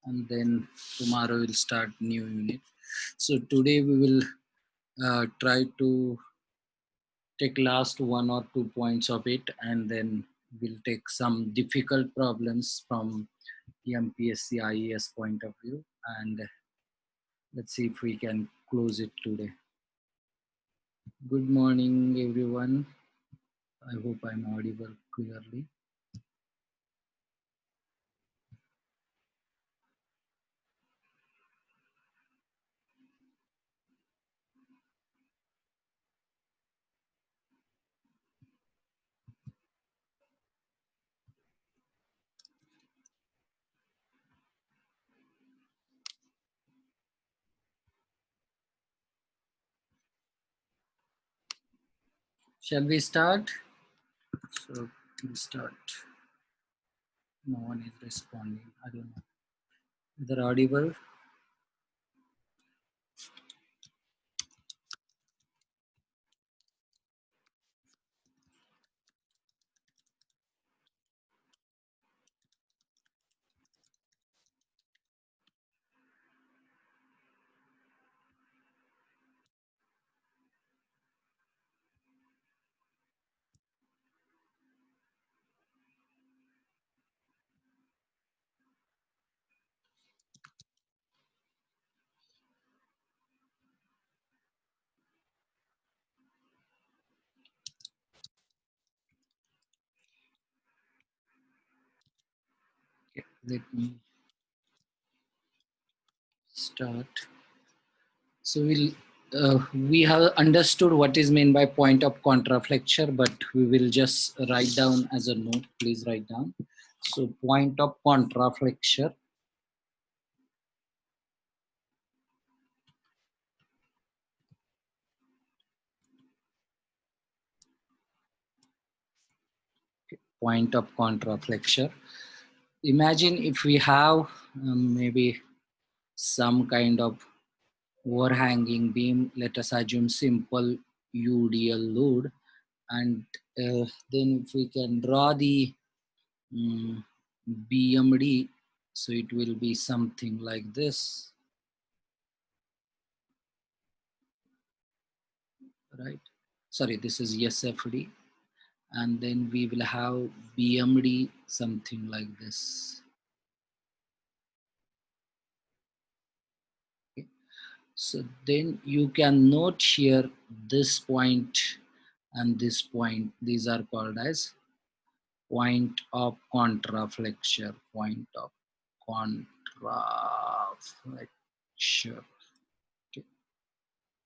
and then tomorrow we'll start new unit. So today we will try to take last 1 or 2 points of it, and then we'll take some difficult problems from MPSC IES point of view, and let's see if we can close it today. Good morning, everyone. I hope I'm audible clearly. Shall we start? So we'll start. No one is responding. I don't know. They're audible. Okay, let me start. So we have understood what is meant by point of contraflexure, but we will just write down as a note. Please write down. So point of contraflexure. Point of contraflexure. Imagine if we have maybe some kind of overhanging beam. Let us assume simple UDL load, and then if we can draw the BMD, so it will be something like this, right? Sorry, this is SFD, and then we will have BMD something like this. Okay. So then you can note here this point and this point. These are called as point of contraflexure. Point of contraflexure. Okay.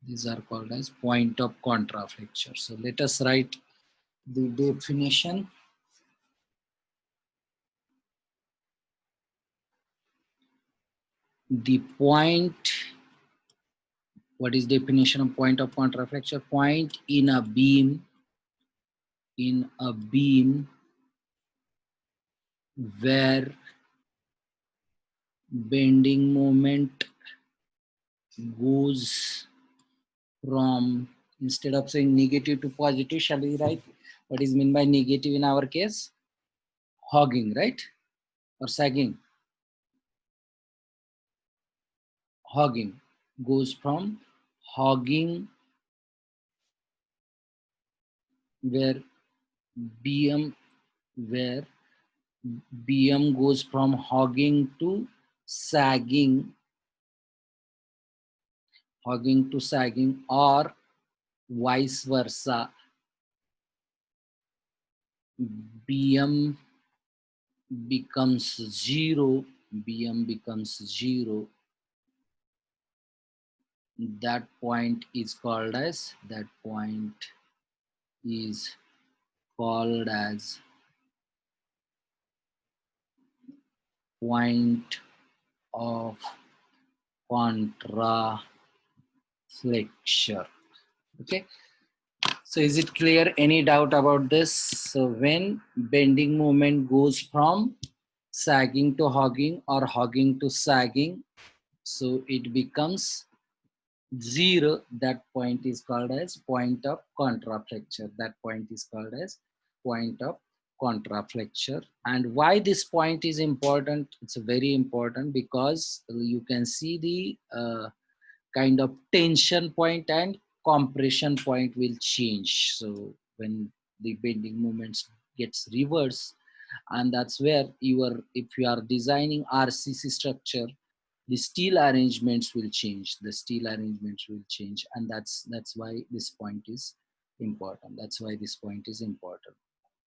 These are called as point of contraflexure. So let us write the definition. The point, what is definition of point of contraflexure? Point in a beam, where bending moment goes from, instead of saying negative to positive, shall we write what is meant by negative in our case? Hogging, right? Or sagging. Hogging goes from hogging, where BM goes from hogging to sagging, or vice versa. BM becomes zero. That point is called as point of contraflexure. Okay, so is it clear? Any doubt about this? So when bending moment goes from sagging to hogging or hogging to sagging, so it becomes zero. That point is called as point of contraflexure. That point is called as point of contraflexure. And why this point is important? It's very important because you can see the kind of tension point and compression point will change. So when the bending moments gets reversed, and that's where if you are designing RCC structure, the steel arrangements will change. The steel arrangements will change, and that's why this point is important. That's why this point is important.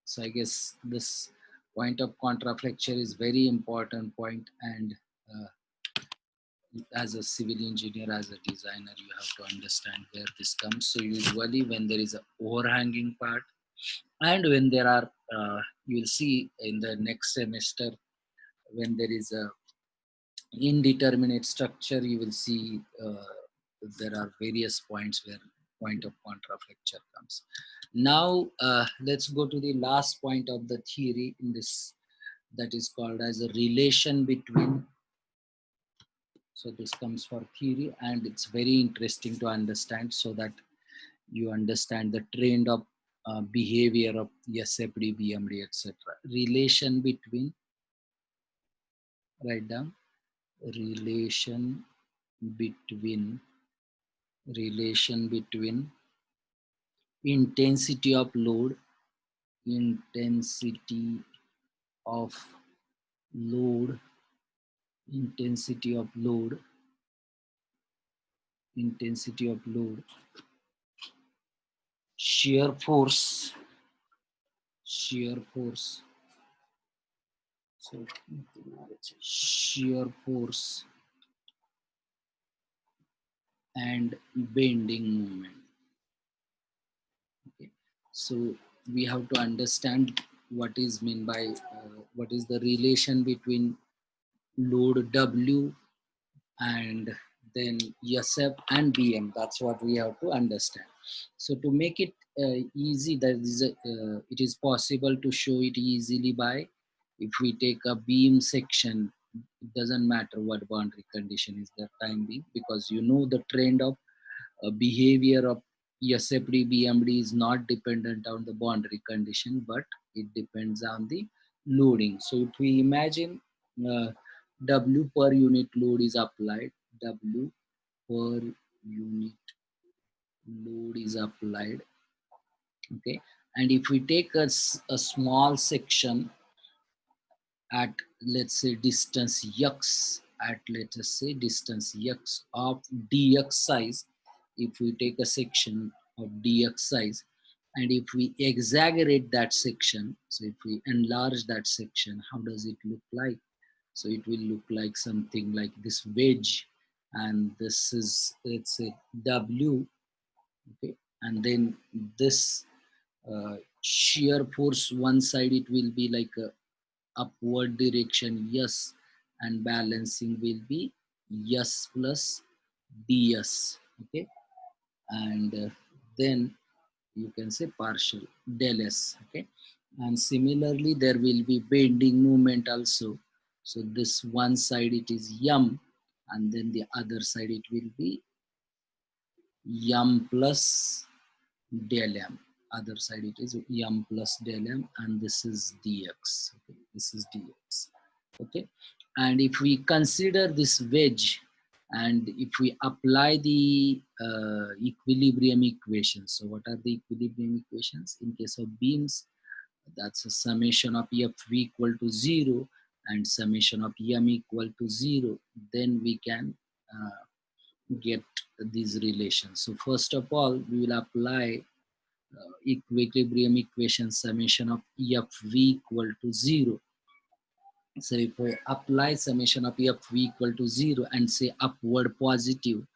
So I guess this point of contraflexure is very important point, and as a civil engineer, as a designer, you have to understand where this comes. So usually when there is a overhanging part, and when there are you will see in the next semester, when there is a indeterminate structure, you will see there are various points where point of contraflexure comes. Now let's go to the last point of the theory in this, that is called as a relation between. So this comes for theory, and it's very interesting to understand so that you understand the trend of behavior of SFD, BMD, etc. Relation between, write down, relation between intensity of load, intensity of load, intensity of load, intensity of load, shear force, shear force. So shear force and bending moment. Okay. So we have to understand what is meant by what is the relation between load W and then Usf and BM. That's what we have to understand. So to make it easy, that is it is possible to show it easily by, if we take a beam section, it doesn't matter what boundary condition is that time being, because you know the trend of behavior of SFD BMD is not dependent on the boundary condition, but it depends on the loading. So if we imagine W per unit load is applied, W per unit load is applied, okay, and if we take a small section at, let's say, distance x, at let us say distance x of dx size, if we take a section of dx size, and if we exaggerate that section, so if we enlarge that section, how does it look like? So it will look like something like this wedge, and this is, let's say, W, okay, and then this shear force one side, it will be like a upward direction, yes, and balancing will be yes plus ds, okay, and then you can say partial del s, okay, and similarly there will be bending moment also. So this one side it is m, and then the other side it will be m plus del m, other side it is m plus del m, and this is dx, okay, this is dx, okay. And if we consider this wedge, and if we apply the equilibrium equations, so what are the equilibrium equations in case of beams? That's a summation of f equal to 0 and summation of m equal to 0, then we can get these relations. So first of all, we will apply equilibrium equation summation of f equal to 0. So if we apply summation of f equal to 0 and say upward positive,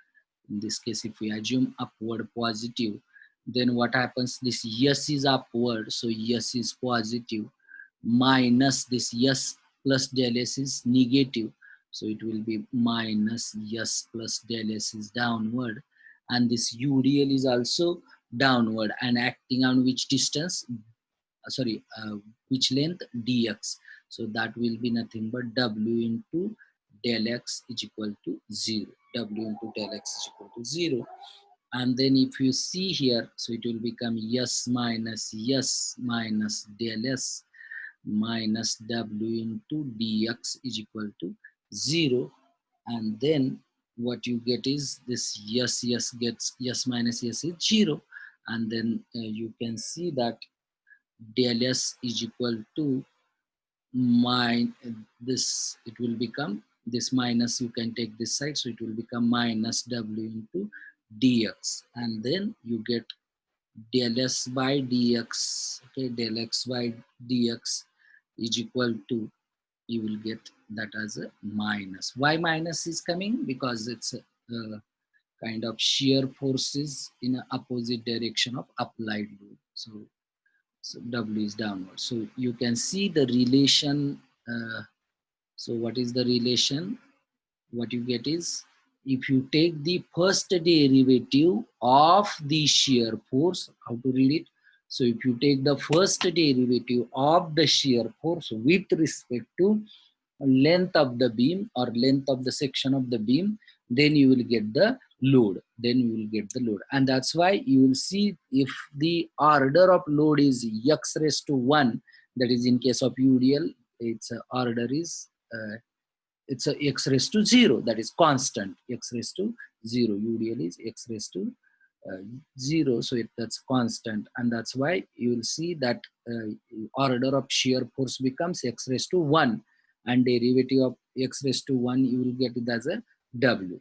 in this case if we assume upward positive, then what happens? This s is upward, so s is positive, minus this s plus del s is negative, so it will be minus s plus del s is downward, and this udl is also downward and acting on which distance, which length, dx. So that will be nothing but w into del x is equal to 0, w into del x is equal to 0. And then if you see here, so it will become s minus del s, minus w into dx is equal to 0, and then what you get is this yes gets yes minus yes is 0, and then you can see that del s is equal to this, it will become this minus, you can take this side, so it will become minus w into dx, and then you get del s by dx. Okay, del x by dx is equal to, you will get that as a minus. Why minus is coming? Because it's a kind of shear forces in an opposite direction of applied load. So W is downward. So you can see the relation. So what is the relation? What you get is, if you take the first derivative of the shear force, how to read it? So if you take the first derivative of the shear force with respect to length of the beam or length of the section of the beam, then you will get the load. And that's why you will see, if the order of load is x raised to 1, that is in case of UDL, its order is it's a x raised to 0, that is constant. X raised to 0, UDL is x raised to 0, so that's constant, and that's why you will see that order of shear force becomes x raised to 1, and derivative of x raised to 1 you will get it as a w.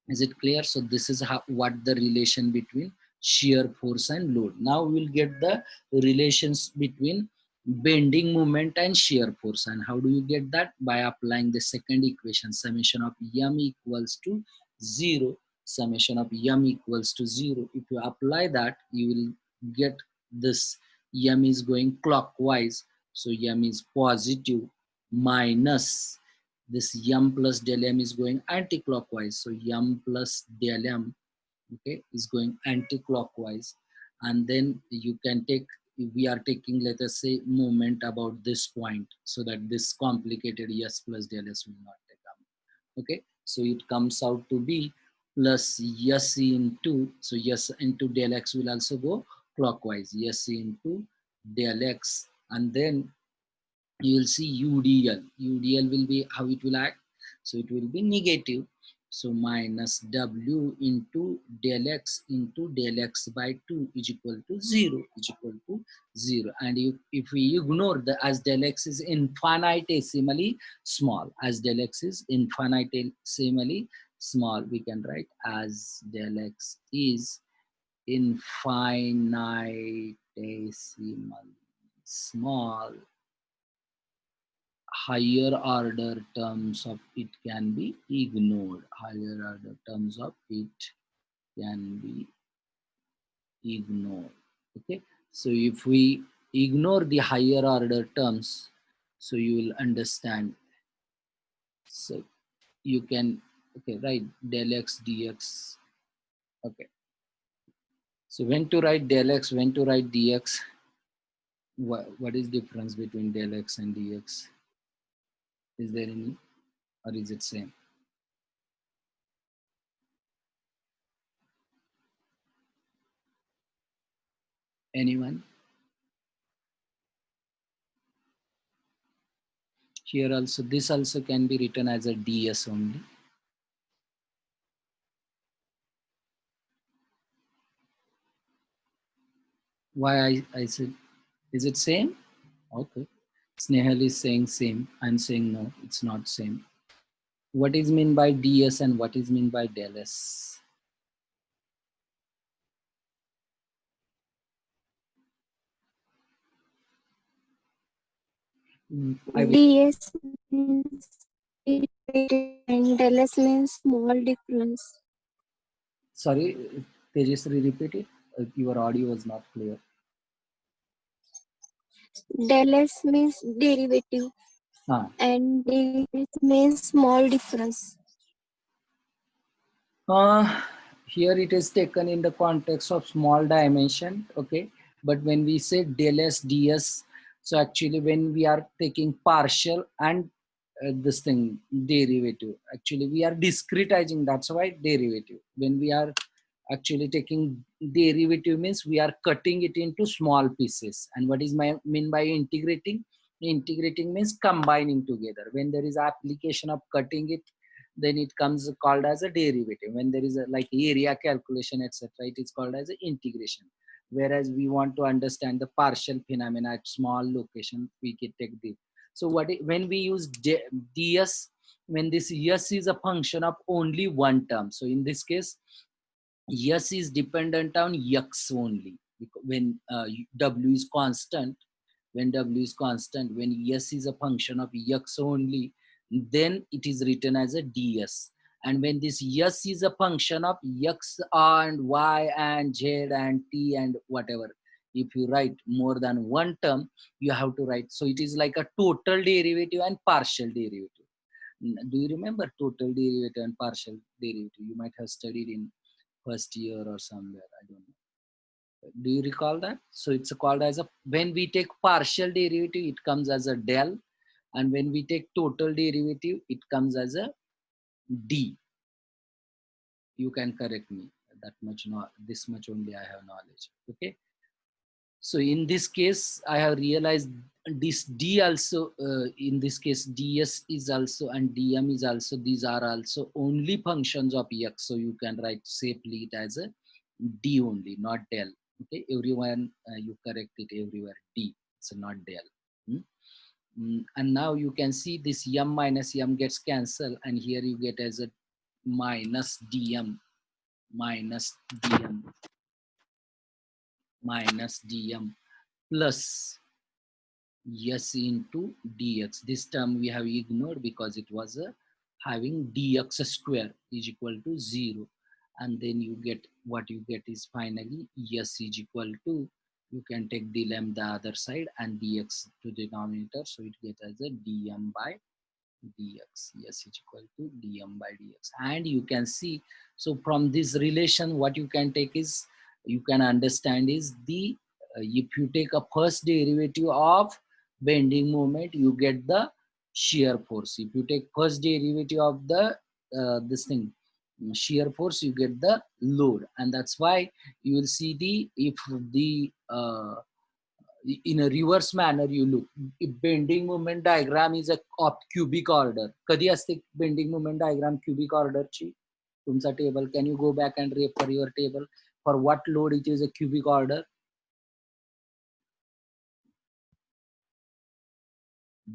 Is it clear? So this is how, what the relation between shear force and load. Now we'll get the relations between bending moment and shear force. And how do you get that? By applying the second equation, summation of m equals to 0. Summation of m equals to 0. If you apply that, you will get this, m is going clockwise, so m is positive, minus this m plus del m is going anti-clockwise, so m plus del m, okay, is going anti-clockwise. And then you can take, we are taking, let us say, moment about this point, so that this complicated s plus del s will not come. Okay, so it comes out to be plus s into, so s into del x will also go clockwise, s into del x, and then you will see UDL. UDL will be, how it will act? So it will be negative. So minus W into del x into del x by 2 is equal to 0, is equal to 0. And if we ignore the, as del x is infinitesimally small, as del x is infinitesimally small, we can write as del x is infinitesimally small, higher order terms of it can be ignored. Higher order terms of it can be ignored. Okay, so if we ignore the higher order terms, so you will understand. So you can, okay, write del x dx. Okay, so when to write del x, when to write dx? What is difference between del x and dx? Is there any, or is it same? Anyone? Here also, this also can be written as a ds only. Why I said, is it same? Okay. Snehal is saying same. I'm saying no, it's not same. What is mean by ds and what is mean by del s? DS means and LS means small difference. Sorry, Tejasri, repeat it. Your audio was not clear. Del S means derivative and DS means small difference. Here it is taken in the context of small dimension, okay? But when we say del s ds, so actually when we are taking partial and this thing derivative, actually we are discretizing, that's why derivative. When we are actually taking derivative means we are cutting it into small pieces. And what is my mean by integrating? Integrating means combining together. When there is application of cutting it, then it comes called as a derivative. When there is a like area calculation, etc., it is called as a integration. Whereas we want to understand the partial phenomena at small location, we can take this. So when we use ds, when this s is a function of only one term. So in this case, s is dependent on x only. When w is constant, when w is constant, when s is a function of x only, then it is written as a ds. And when this s is a function of x and y and z and t and whatever, if you write more than one term, you have to write. So it is like a total derivative and partial derivative. Do you remember total derivative and partial derivative? You might have studied in first year or somewhere, I don't know. Do you recall that? So it's called as a, when we take partial derivative, it comes as a del, and when we take total derivative, it comes as a d. You can correct me. That much, not this much only I have knowledge. Okay. So in this case, I have realized this d also, in this case, ds is also and dm is also, these are also only functions of x. So you can write safely it as a d only, not del. Okay, everyone, you correct it everywhere, d, it's not del. And now you can see this m minus m gets cancelled, and here you get as a minus dm, minus dm, minus dm plus s into dx. This term we have ignored because it was a having dx square is equal to 0. And then you get, what you get is finally s is equal to, you can take the lambda other side and dx to denominator. So it gets as a dm by dx. Yes, is equal to dm by dx. And you can see, so from this relation, what you can take is, you can understand is the, if you take a first derivative of bending moment, you get the shear force. If you take first derivative of the this thing, shear force, you get the load. And that's why you will see the, if the in a reverse manner you look, if bending moment diagram is a of cubic order, कधी असते bending moment diagram cubic order ची तुमचा table, can you go back and refer your table for what load it is a cubic order?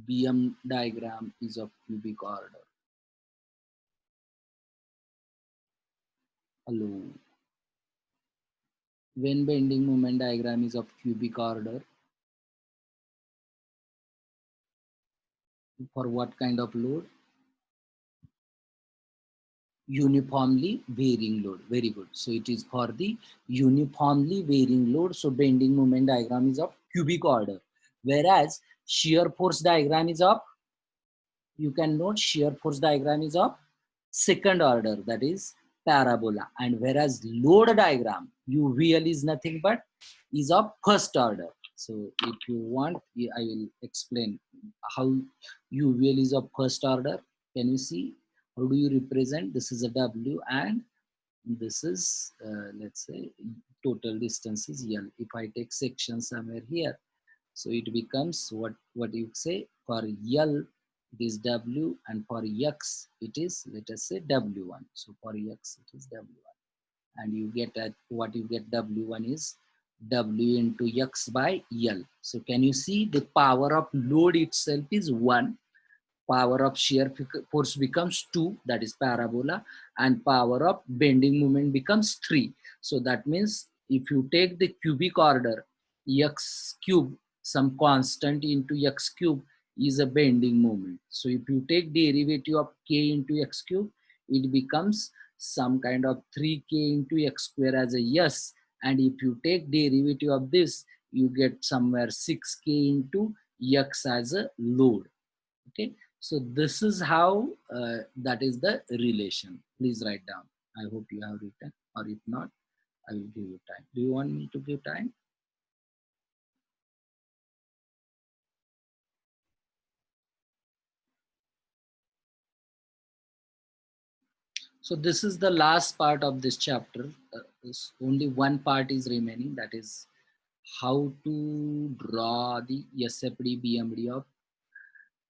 BM diagram is of cubic order. Hello. When bending moment diagram is of cubic order, for what kind of load? Uniformly varying load. Very good. So it is for the uniformly varying load. So bending moment diagram is of cubic order, whereas shear force diagram is of, you can note shear force diagram is of second order, that is parabola. And whereas load diagram, UVL is nothing but is of first order. So if you want, I will explain how UVL is of first order. Can you see? How do you represent? This is a W and this is, let's say, total distance is L. If I take section somewhere here, so it becomes what you say, for L it is W, and for X it is, let us say, W1. So for X it is W1, and you get at what you get, W1 is W into X by L. So can you see the power of load itself is 1, power of shear force becomes 2, that is parabola, and power of bending moment becomes 3. So that means if you take the cubic order, x cube, some constant into x cube is a bending moment. So if you take derivative of k into x cube, it becomes some kind of 3k into x square as a yes. And if you take derivative of this, you get somewhere 6k into x as a load. Okay, so this is how that is the relation. Please write down. I hope you have written, or if not, I will give you time. Do you want me to give time? So this is the last part of this chapter. Only one part is remaining, that is how to draw the SFDBMD of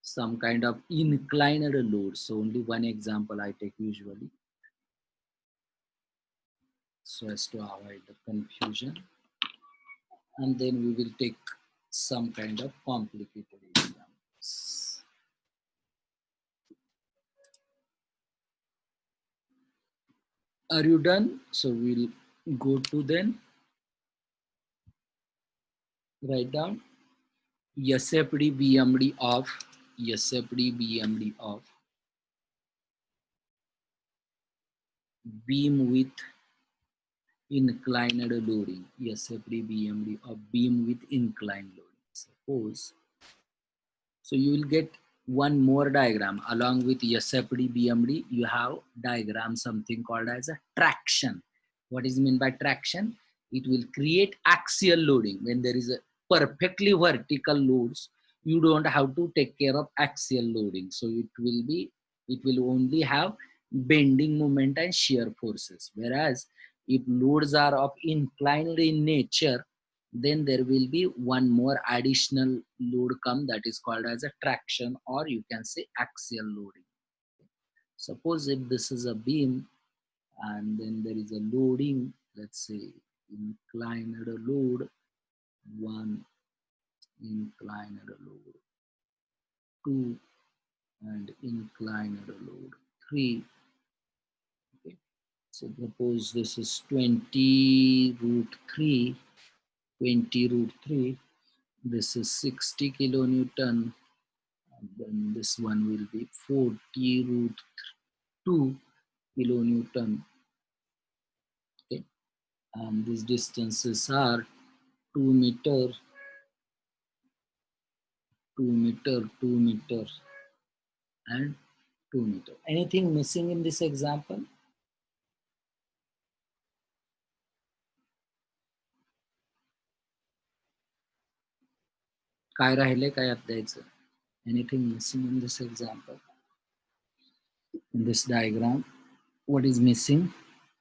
some kind of inclined load. So only one example I take usually, so as to avoid the confusion, and then we will take some kind of complicated examples. Are you done? So we'll go to then write down SFDBMD of SFDBMD of beam with inclined loading. SFDBMD of beam with inclined loading. Suppose, so you will get one more diagram along with SFDBMD. You have diagram something called as a traction. What is meant by traction? It will create axial loading. When there is a perfectly vertical loads, you don't have to take care of axial loading. So it will only have bending moment and shear forces. Whereas if loads are of inclined in nature, then there will be one more additional load come, that is called as a traction, or you can say axial loading. Suppose if this is a beam and then there is a loading, let's say inclined load 1, inclined load 2, and inclined load 3. Okay. So suppose this is 20 root 3, 20 root 3. This is 60 kilonewton. And then this one will be 40 root 2 kilonewton. Okay. And these distances are 2 meter, 2 meter, 2 meter, and 2 meter. Anything missing in this example? काय राहिले काय यात द्यायचं? Anything missing in this example? In this diagram, what is missing?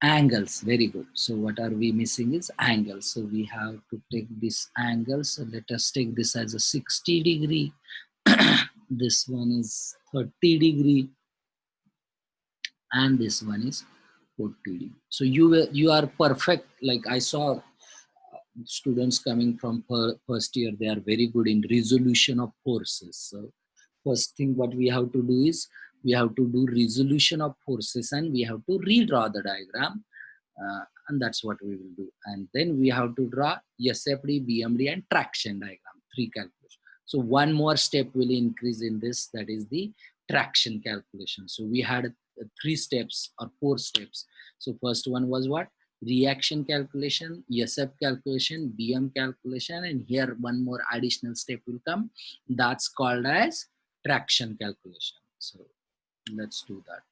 Angles. Very good. So what are we missing is angles. So we have to take this angle. So let us take this as a 60 degree. This one is 30 degree, and this one is 40 degree. So you are perfect. Like I saw students coming from first year, they are very good in resolution of forces. So first thing what we have to do is we have to do resolution of forces, and we have to redraw the diagram, and that's what we will do. And then we have to draw SFD, BMD, and traction diagram, 3 calculations. So one more step will increase in this, that is the traction calculation. So we had 3 steps or 4 steps. So first one was what? Reaction calculation, Usf calculation, BM calculation, and here one more additional step will come. That's called as traction calculation. So let's do that.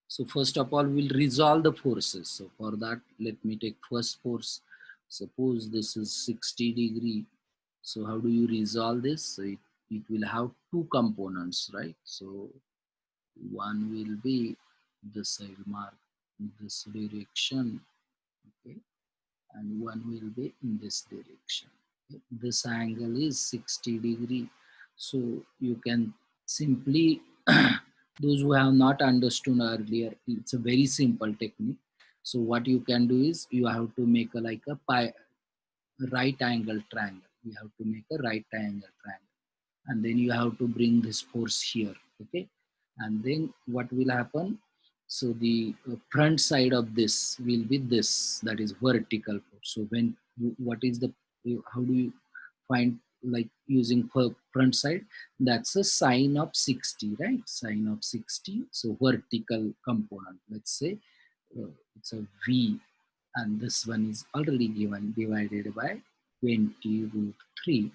So first of all, we'll resolve the forces. So for that, let me take first force. Suppose this is 60 degree. So how do you resolve this? So it will have 2 components, right? So one will be this, I will mark this direction, okay, and one will be in this direction. Okay. This angle is 60 degree. So you can simply, those who have not understood earlier, it's a very simple technique. So what you can do is you have to make a like a right angle triangle. You have to make a right angle triangle, and then you have to bring this force here, okay. And then what will happen? So the front side of this will be this, that is vertical force. So when what is the, how do you find, like using front side? That's a sine of 60, right? Sine of 60. So vertical component, let's say it's a V, and this one is already given, divided by 20 root 3,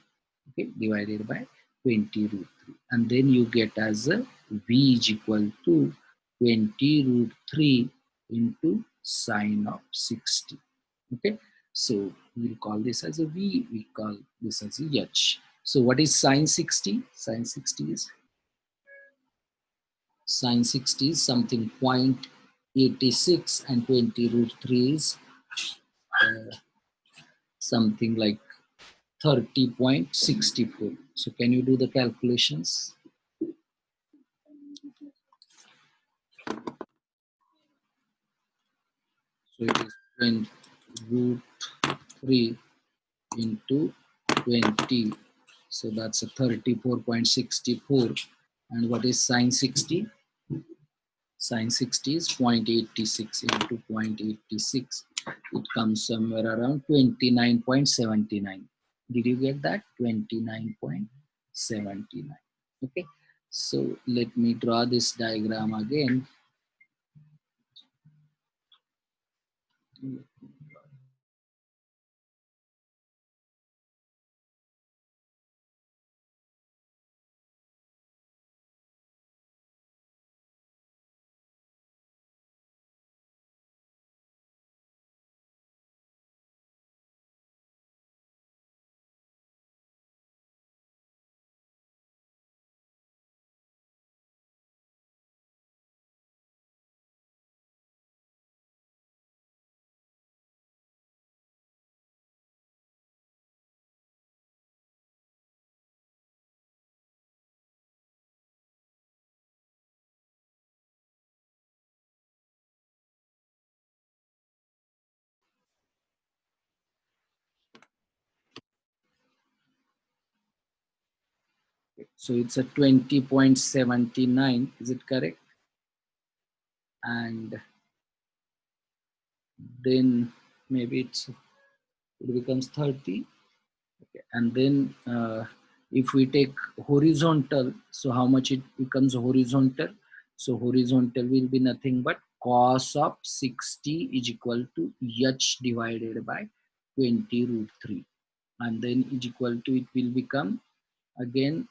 okay, divided by 20 root 3, and then you get as a V is equal to 20 root 3 into sine of 60, okay. So we'll call this as a V, we call this as a H. So what is sine 60? Sine 60 is, sine 60 is something 0.86, and 20 root 3 is something like 30.64. So can you do the calculations? So it is 20 root 3 into 20. So that's a 34.64. And what is sine 60? Sine 60 is 0.86 into 0.86. It comes somewhere around 29.79. Did you get that? 29.79. Okay. So let me draw this diagram again. So it's a 20.79. Is it correct? And then maybe it becomes 30. Okay. And then if we take horizontal, so how much it becomes horizontal? So horizontal will be nothing but cos of 60 is equal to h divided by 20 root 3. And then is equal to, it will become again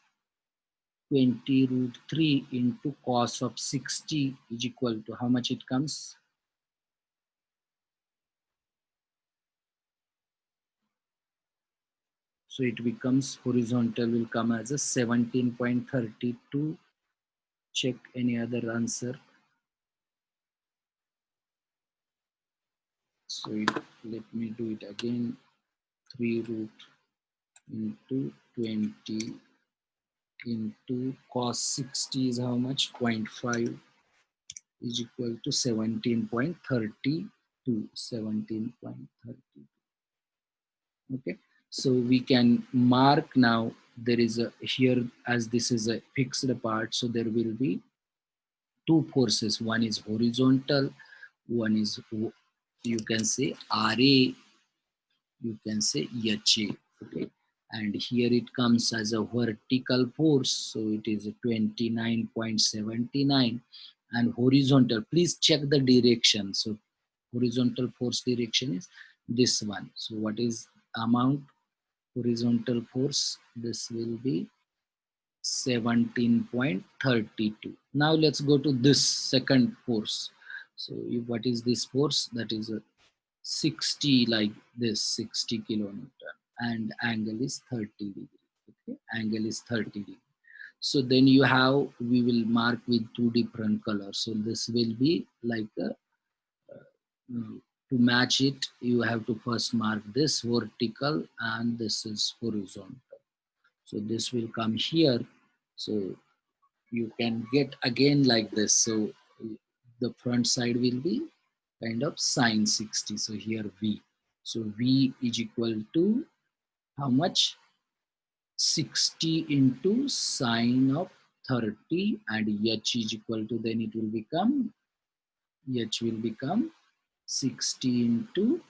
20 root 3 into cos of 60 is equal to how much it comes? So it becomes horizontal will come as a 17.32. Check any other answer. So let me do it again. 3 root into 20 into cos 60 is how much? 0.5 is equal to 17.32. 17.32. Okay. So we can mark now. There is a here, as this is a fixed part, so there will be two forces. One is horizontal, one is, you can say RA, you can say HA. Okay. And here it comes as a vertical force, so it is 29.79. And horizontal, please check the direction. So horizontal force direction is this one. So what is amount? Horizontal force, this will be 17.32. Now let's go to this second force. So what is this force? That is a 60, like this, 60 kilonewton, and angle is 30 degree. Okay? Angle is 30 degree. So then you have, we will mark with two different colors. So this will be like a, to match it, you have to first mark this vertical and this is horizontal. So this will come here. So you can get again like this. So the front side will be kind of sine 60. So here V. So V is equal to how much? 60 into sine of 30, and H is equal to, then it will become, H will become 60 into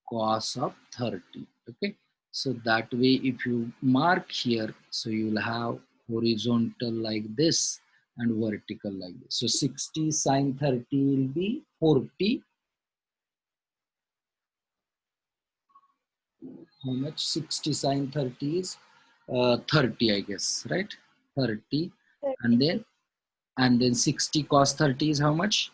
cos of 30. Okay. So that way, if you mark here, so you will have horizontal like this and vertical like this. So 60 sine 30 will be 40. How much? 60 sine 30 is 30, I guess, right? 30. And 36. then 60 cos 30 is how much?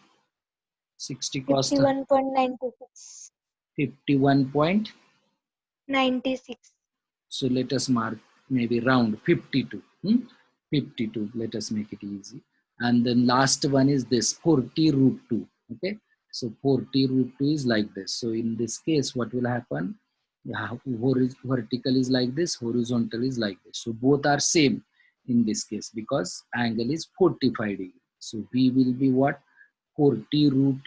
60 cos 51.96. 51 point. 96. So let us mark maybe round 52. 52. Let us make it easy. And then last one is this 40 root 2. Okay. So 40 root 2 is like this. So in this case, what will happen? Yeah, vertical is like this, horizontal is like this. So both are same in this case because angle is 45 degree. So V will be what? 40 root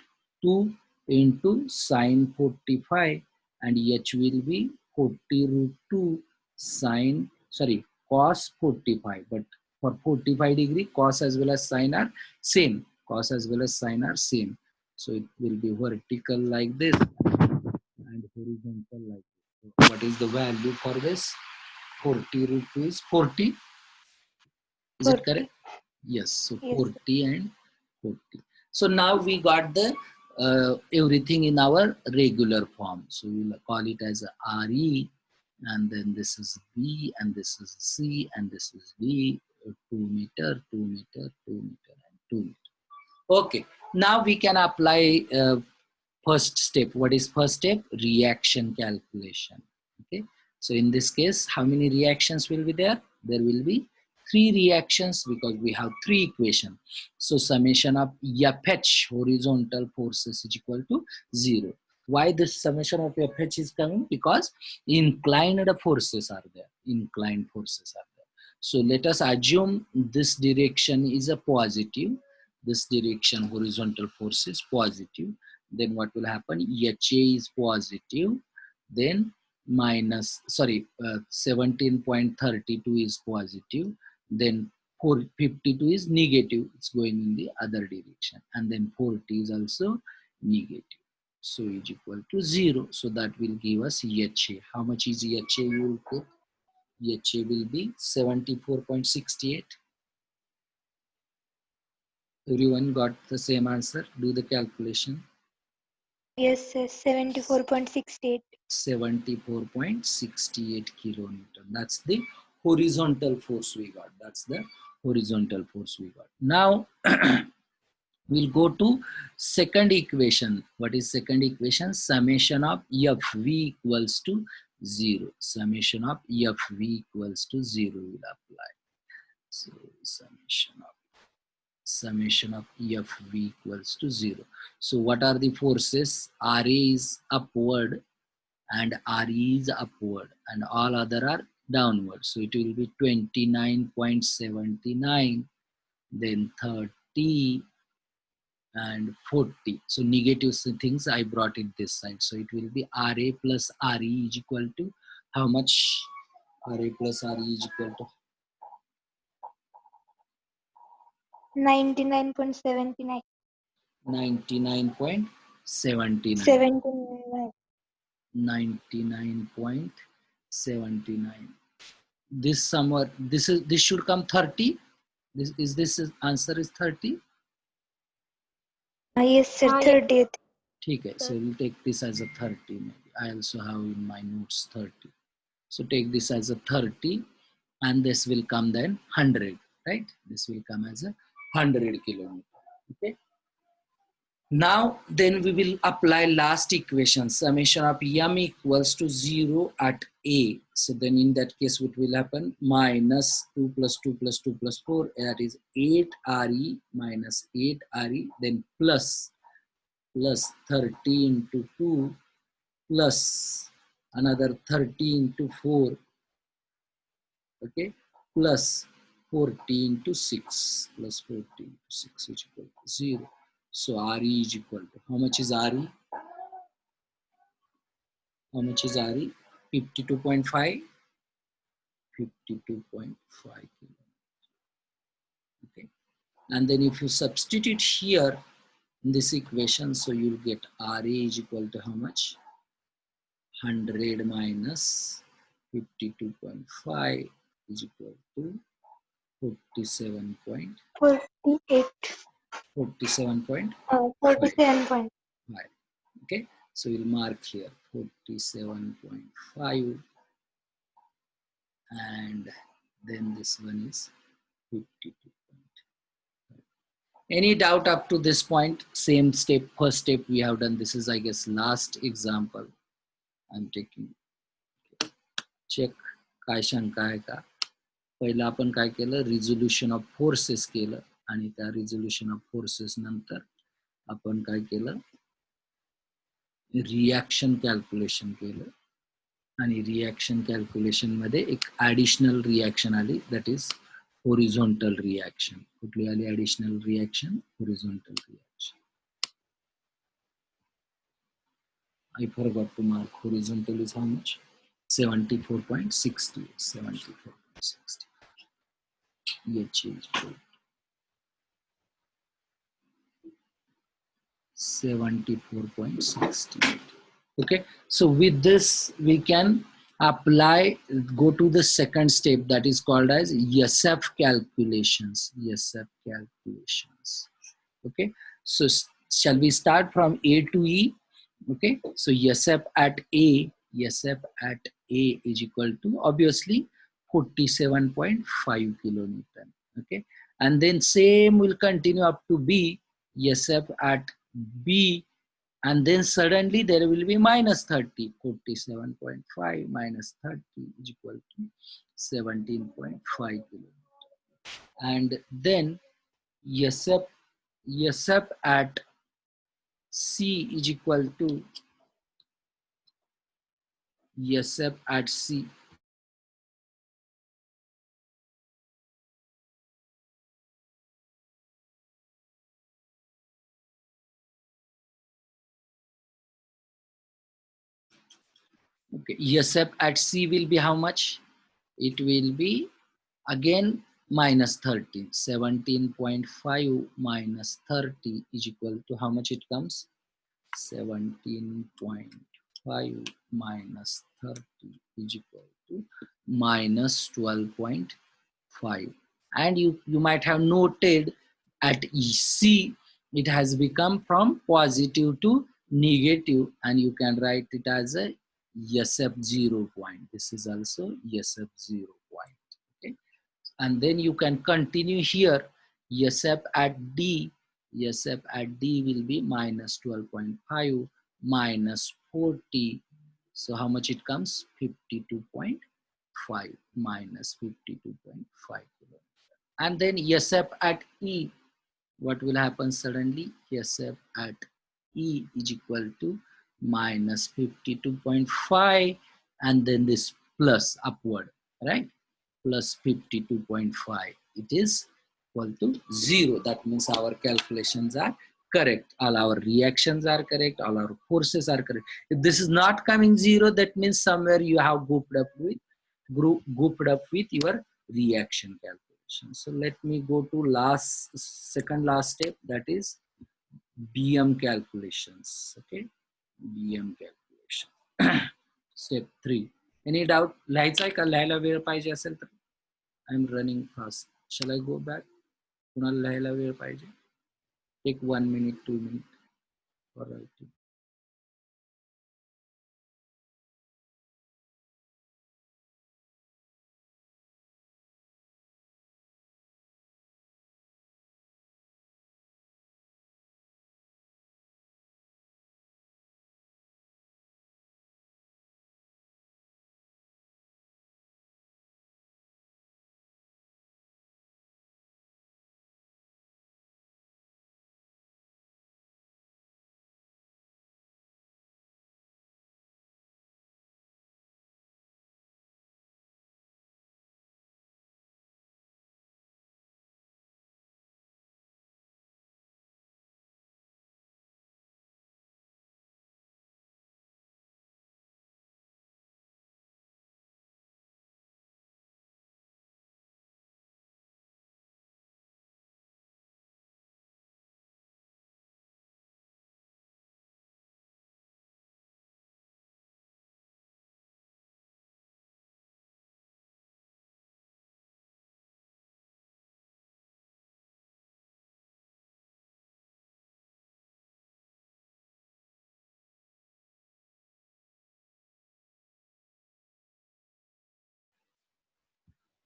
2 into sine 45, and H will be 40 root 2 sine, sorry, cos 45. But for 45 degree, cos as well as sine are same. Cos as well as sine are same. So it will be vertical like this and horizontal like this. So what is the value for this? 40 root 2 is 40. Is it 40. correct? Yes. So Yes, sir. 40 and 40. So now we got the everything in our regular form. So we'll call it as a RE, and then this is B, and this is C, and this is D, 2 meter, 2 meter, 2 meter, and 2 meter. Okay. Now we can apply first step. What is first step? Reaction calculation. Okay, so in this case, how many reactions will be there? There will be three reactions because we have three equations. So summation of FH horizontal forces is equal to 0. Why this summation of FH is coming? Because inclined forces are there. Inclined forces are there. So let us assume this direction is a positive. This direction horizontal force is positive. Then what will happen? HA is positive, then minus, sorry, 17.32 is positive, then 452 is negative, it's going in the other direction, and then 40 is also negative. So is equal to 0. So that will give us HA. How much is HA? You will put HA will be 74.68. Everyone got the same answer? Do the calculation. Yes, sir. 74.68. 74.68 kilonewton. That's the horizontal force we got. That's the horizontal force we got. Now we'll go to second equation. What is second equation? Summation of FV equals to 0. Summation of FV equals to 0 will apply. So summation of FV equals to 0. So what are the forces? RA is upward and RE is upward and all other are downward. So it will be 29.79, then 30 and 40. So negative things I brought it this side. So it will be RA plus RE is equal to how much? RA plus RE is equal to 99.79. 99.79. 79. 99.79. This somewhere, this should come 30. This answer is 30. Yes, sir. Yes. 30th. Okay, so we'll take this as a 30 maybe. I also have in my notes 30. So take this as a 30 and this will come then 100, right? This will come as a 100 kilometer. Okay. Now then we will apply last equation. Summation of M equals to 0 at A. So then in that case what will happen? Minus 2 plus 2 plus 2 plus 4, that is 8 RE minus 8 RE, then plus 30 into 2 plus another 30 into 4, okay, plus 40 into 6 plus 40 into 6 is equal to 0. So RE is equal to, how much is RE? How much is RE? 52.5. 52.5. Okay. And then if you substitute here in this equation, so you'll get RA is equal to how much? 100 minus 52.5 is equal to 47.5. 48. 47.5. 47. Okay, so we'll mark here 47.5, and then this one is 52. Any doubt up to this point? Same step, first step we have done. This is, I guess, last example I'm taking. Check काय शंका आहे का? पहिला आपण काय केलं? Resolution of forces केलं आणि त्या रिझोल्युशन ऑफ फोर्सेस नंतर आपण काय केलं? रिएक्शन कॅल्क्युलेशन केलं. आणि रिॲक्शन कॅल्क्युलेशन मध्ये एक ॲडिशनल रिॲक्शन आली, दॅट इज होरिझॉन्टल रिॲक्शन. कुठली आली additional reaction? Horizontal reaction. I forgot to mark horizontal is how much? 74.60. 74.60. H is 74.60. Okay, so with this we can apply, go to the second step, that is called as Usf calculations. Usf calculations. Okay, so shall we start from A to E? Okay, so Usf at A, Usf at A is equal to obviously 47.5 kilonewton. Okay, and then same will continue up to B, Usf at B, and then suddenly there will be minus 30. 47.5 minus 30 is equal to 17.5 kilonewton. And then Usf at C is equal to Usf at C. Okay, Usf at C will be how much? It will be again minus 30. 17.5 minus 30 is equal to how much it comes? 17.5 minus 30 is equal to minus 12.5. And you might have noted at EC it has become from positive to negative, and you can write it as a SF 0 point. This is also SF 0 point. Okay, and then you can continue here. SF at D, SF at D will be minus 12.5 minus 40. So how much it comes? 52.5 minus 52.5. And then SF at E, what will happen suddenly? SF at E is equal to minus 52.5, and then this plus upward, right? Plus 52.5. It is equal to 0. That means our calculations are correct. All our reactions are correct. All our forces are correct. If this is not coming 0, that means somewhere you have gooped up with your reaction calculation. So let me go to second last step, that is BM calculations. Okay, BM calculation. Step 3. Any doubt? लिहायचं आहे का? लिहायला वेळ पाहिजे असेल तर I'm running fast. Shall I go back? कुणाला लिहायला वेळ पाहिजे? Take 1 minute, 2 minutes for writing.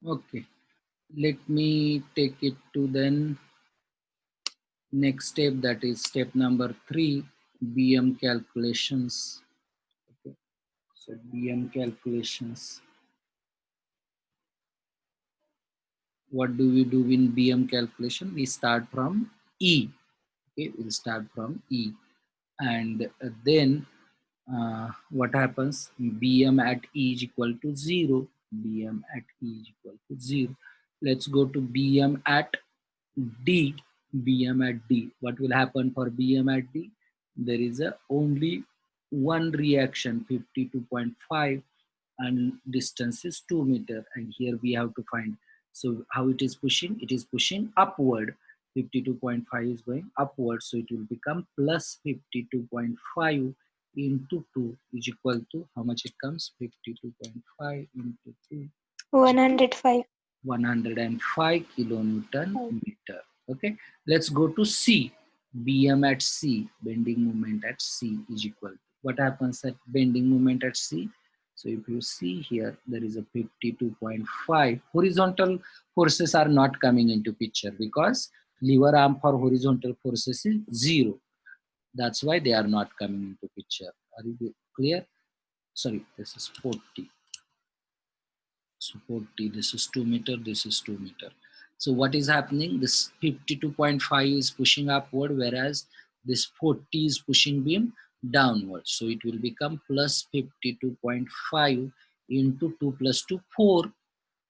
Okay, let me take it to then next step, that is step number 3, BM calculations. Okay, so BM calculations. What do we do in BM calculation? We start from E. Okay, we'll start from E, and then what happens? Bm at E is equal to 0. Bm at E is equal to 0. Let's go to Bm at D. Bm at D. What will happen for Bm at D? There is a only one reaction, 52.5, and distance is 2 meter, and here we have to find. So how it is pushing? It is pushing upward. 52.5 is going upward, so it will become plus 52.5 into 2 is equal to how much it comes? 52.5 into 2, 105. 105 kilonewton meter. Okay, let's go to C. Bm at C, bending moment at C is equal to, what happens at bending moment at C? So if you see here, there is a 52.5. Horizontal forces are not coming into picture because lever arm for horizontal forces is 0. That's why they are not coming into picture. Are you clear? Sorry, this is 40. So 40, this is 2 meter, this is 2 meter. So what is happening? This 52.5 is pushing upward, whereas this 40 is pushing beam downward. So it will become plus 52.5 into 2 plus 2, 4,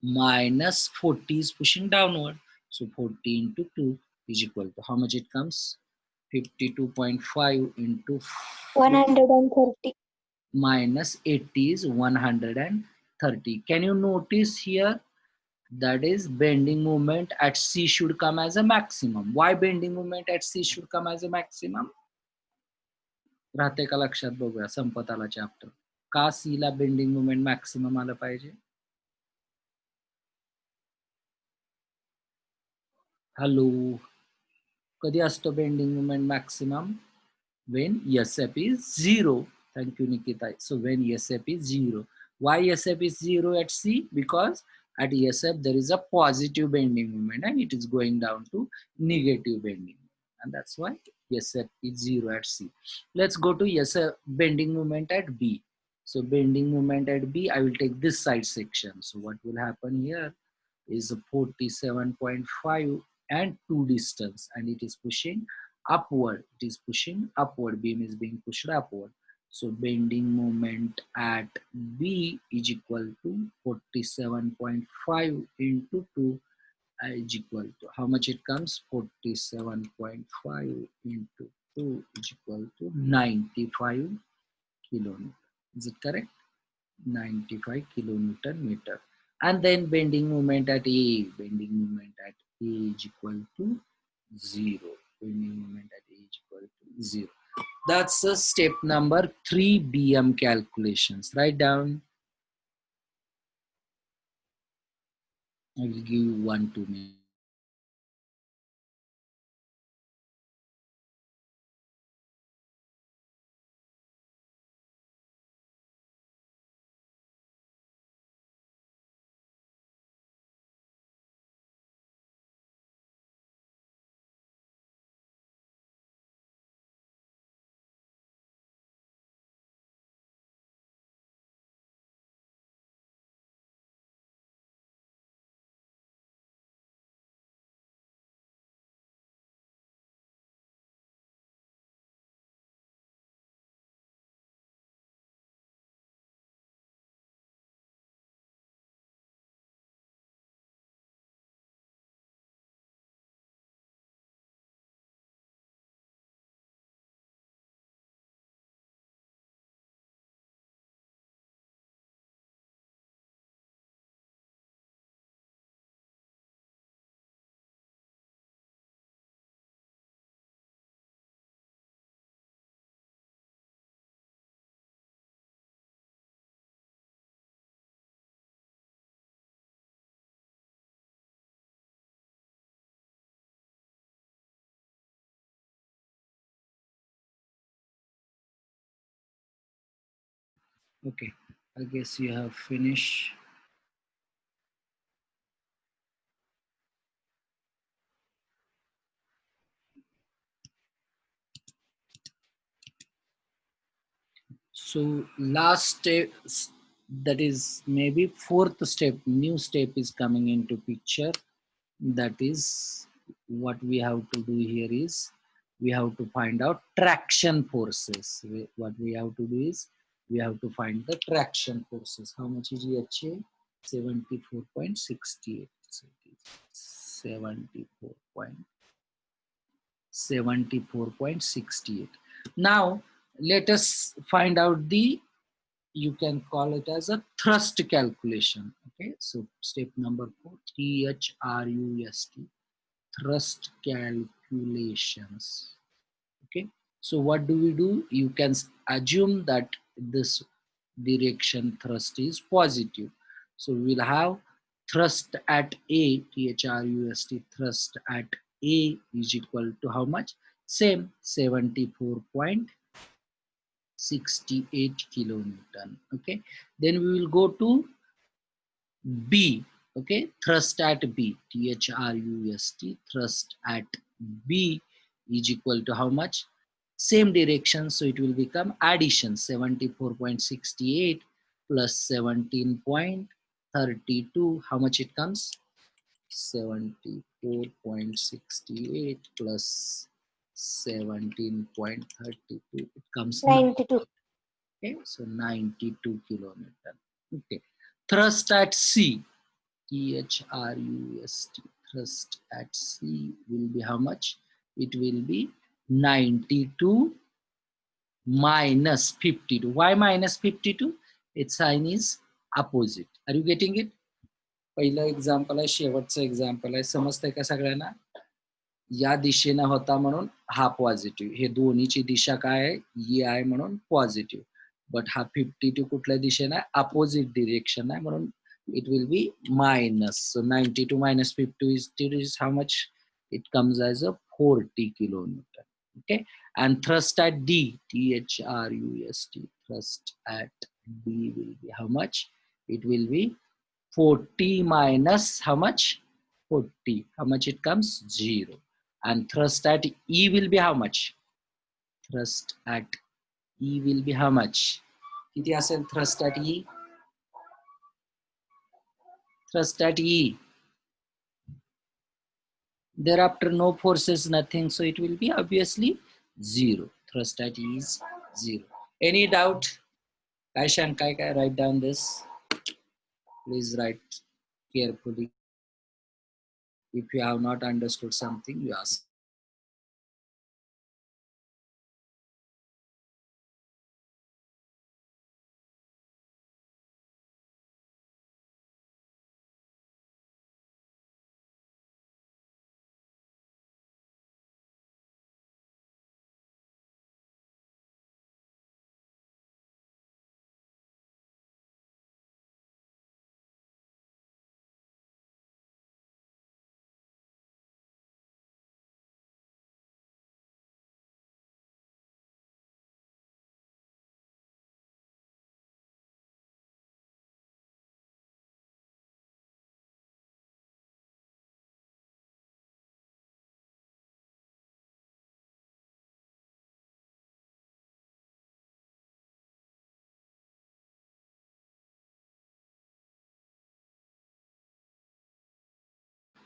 minus 40 is pushing downward. So 40 into 2 is equal to how much it comes? 52.5 into 130. minus 80 is 130. Can you notice here? That is bending moment at C should come as a maximum. Why bending moment at C should come as a maximum? राहते का लक्षात बघूया, संपत आला chapter. का C ला bending moment maximum आलं पाहिजे? Hello, कधी असतो bending moment maximum? When SF is 0. Thank you, Nikita. So when SF is 0. Why SF is 0 at C? Because at SF there is a positive bending moment and it is going down to negative bending. And that's why SF is 0 at C. Let's go to SF bending moment at B. So bending moment at B, I will take this side section. So what will happen here is 47.5 and 2 distance, and it is pushing upward. It is pushing upward. Beam is being pushed upward. So bending moment at B is equal to 47.5 into 2 is equal to how much it comes? 47.5 into 2 is equal to 95 kilonewton. Is it correct? 95 kilonewton meter. And then bending moment at A, bending moment at A is equal to 0. Bending moment at A is equal to 0. That's step number 3 BM calculations. Write down. I will give you 1-2 minutes. Okay, I guess you have finished. So last step, that is maybe fourth step, new step is coming into picture. That is what we have to do here is we have to find out traction forces. What we have to do is we have to find the traction forces. How much is EHA? 74.68. So it is 74.68. Now let us find out the, you can call it as a thrust calculation. Okay, so step number 4, THRUST, thrust calculations. Okay, so what do we do? You can assume that this direction thrust is positive, so we'll have thrust at A, THRUST, thrust at A is equal to how much? Same, 74.68 kilonewton. Okay, then we will go to B. Okay, thrust at B, THRUST, thrust at B is equal to how much? Same direction, so it will become addition, 74.68 plus 17.32. How much it comes? 74.68 plus 17.32. It comes 92. okay, so 92 kilometer. Okay, thrust at C, THRUST, thrust at C will be how much? It will be 92 minus 52. Why minus 52? Its sign is opposite. Are you getting it? पहिलं example आहे, शेवटचं example आहे. समजतंय का सगळ्यांना? या दिशेनं होता म्हणून हा पॉझिटिव्ह, हे दोन्हीची दिशा काय आहे? ही आहे म्हणून पॉझिटिव्ह. बट हा 52 कुठल्या दिशेनं आहे? अपोजिट डिरेक्शन आहे म्हणून it will be minus. So 92 minus 50 is how much? It comes as a 40 kilonewton. Okay, and thrust at D, THRUST, thrust at D will be how much? It will be 40 minus how much? 40. How much it comes? 0. And thrust at E will be how much? Thrust at E will be how much? किती असेल thrust at E? Thrust at E. Thereafter no forces, nothing, so it will be obviously 0. Thrust at E is 0. Any doubt? Kaishan, Kai, write down this. Please write carefully. If you have not understood something, you ask.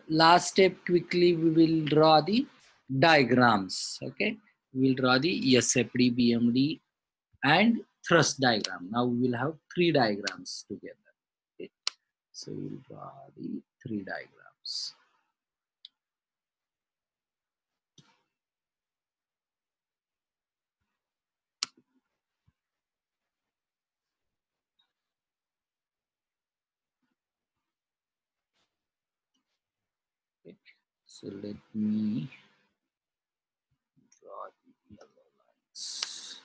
Last step, quickly we will draw the diagrams. Okay, we will draw the SFDBMD and thrust diagram. Now we will have 3 diagrams together. Okay, so we will draw the 3 diagrams. Okay, so let me draw the yellow lines.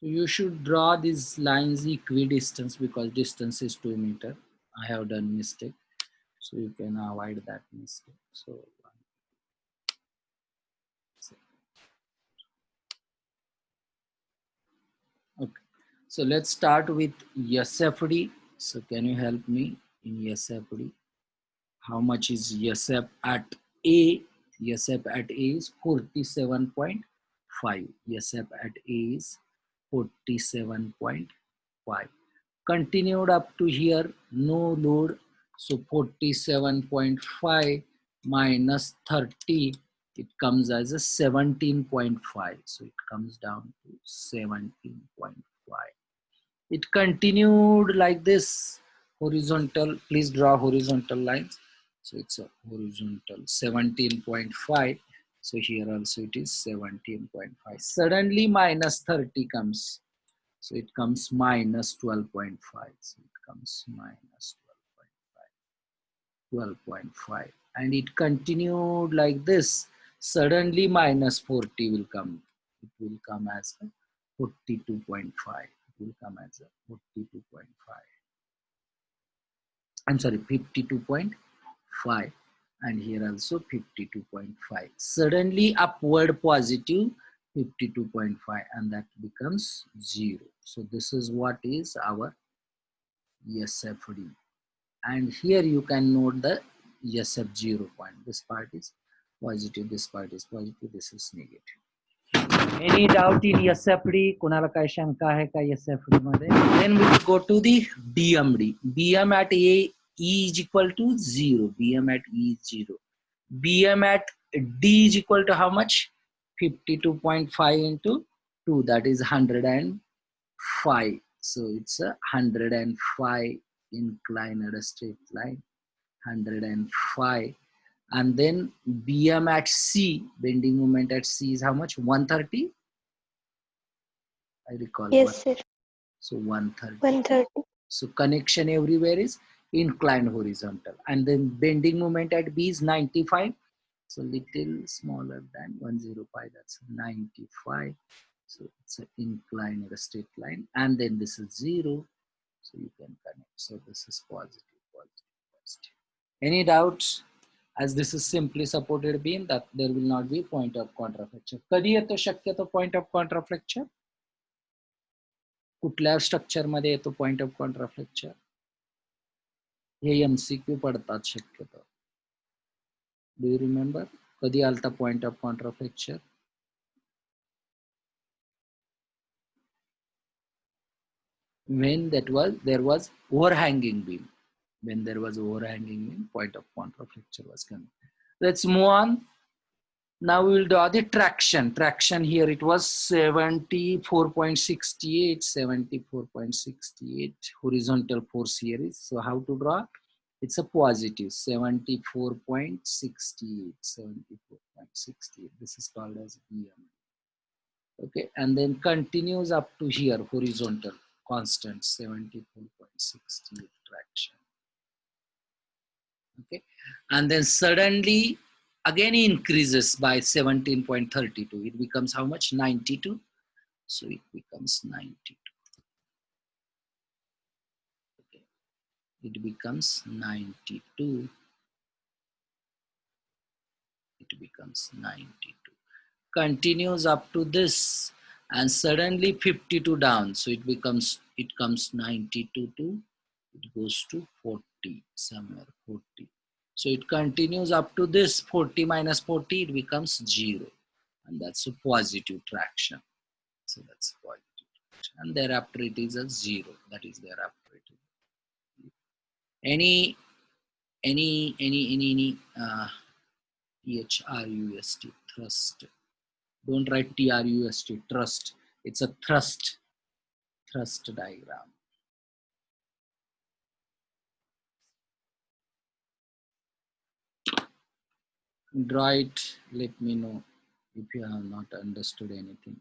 You should draw these lines equidistant because distance is 2 meter. I have done mistake, so you can avoid that mistake. So okay, so let's start with SFD. So can you help me in SFD? How much is Usf at A? Usf at A is 47.5. Usf at A is 47.5. Continued up to here, no load. So 47.5 minus 30, it comes as a 17.5. So it comes down to 17.5. It continued like this, horizontal. Please draw horizontal lines. So it's a horizontal 17.5. So here also it is 17.5. Suddenly minus 30 comes. So it comes minus 12.5. So it comes minus 12.5. And it continued like this. Suddenly minus 40 will come. It will come as a 42.5. It will come as a 42.5. I'm sorry, 52.5. And here also 52.5. Suddenly upward positive 52.5, and that becomes 0. So this is what is our SFD. And here you can note the SF 0 point. This part is positive, this part is positive, this is negative. Any doubt in SFD? कुणाला काय शंका आहे का SFD मध्ये? Then we will go to the BMD. BM at A is equal to 0. BM at E is 0. BM at D is equal to how much? 52.5 into 2, that is 105. So it's a 105 inclined at a straight line. 105. And then BM at C, bending moment at C is how much? 130. I recall. Yes, sir. So 130. 130. So connection everywhere is inclined horizontal. And then bending moment at B is 95. So little smaller than 105. That's 95. So it's an inclined or a straight line. And then this is 0. So you can connect. So this is positive, positive, positive. Any doubts? As this is simply supported beam, that there will not be point of contraflexure. कधी येतो शक्यतो point of contraflexure? कुठल्या structure मध्ये येतो point of contraflexure? Hey MCQ पडतात शक्यतो. Do you remember? कधी आलता point of contraflexure? When there was overhanging beam. When there was overhanging beam, point of contraflexure was coming. Let's move on. Now we will draw the traction. Traction here it was 74.68, 74.68. Horizontal force here is. So how to draw? It's a positive 74.68, 74.68. This is called as BM. Okay, and then continues up to here, horizontal constant 74.68 traction. Okay, and then suddenly again increases by 17.32. It becomes how much? 92. So it becomes 92. Okay, it becomes 92. It becomes 92. Continues up to this, and suddenly 52 down. So it comes 92 to, it goes to 40 somewhere, 40. So it continues up to this 40 minus 40, it becomes 0. And that's a positive traction. So that's positive traction. And thereafter it is a 0. That is thereafter it is. Any THRUST, thrust. Don't write TRUST, trust. It's a thrust diagram. Draw it, let me know if you have not understood anything.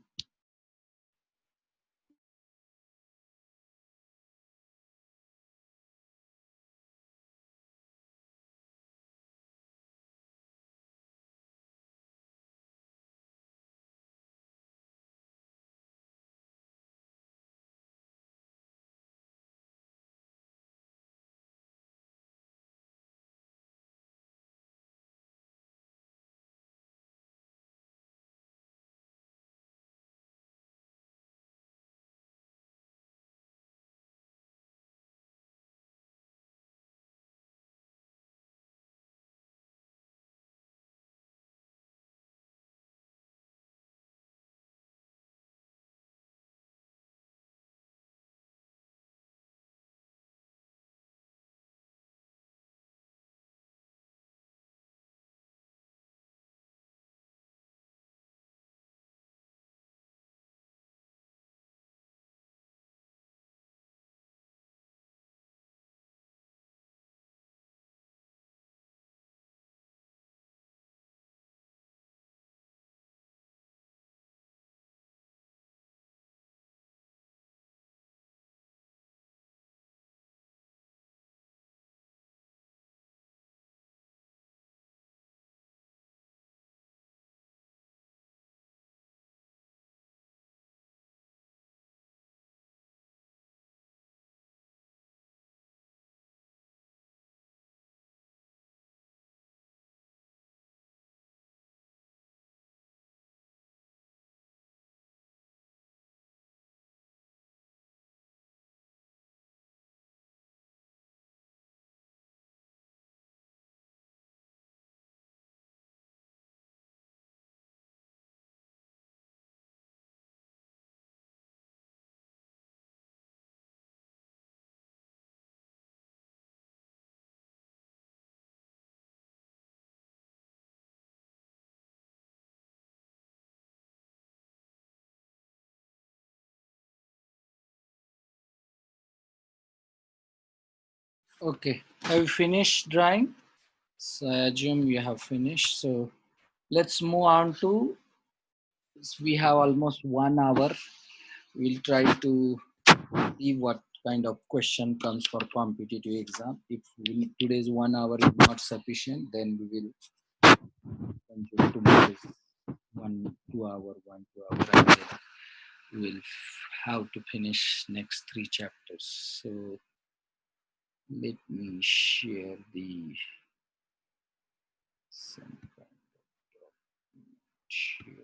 Okay, have you finished drawing? So I assume you have finished. So let's move on to, we have almost 1 hour. We'll try to see what kind of question comes for competitive exam. If today's 1 hour is not sufficient, then we will continue tomorrow's 1 2 hour, 1 2 hour, and then we'll have to finish next 3 chapters. So let me share the some kind of share.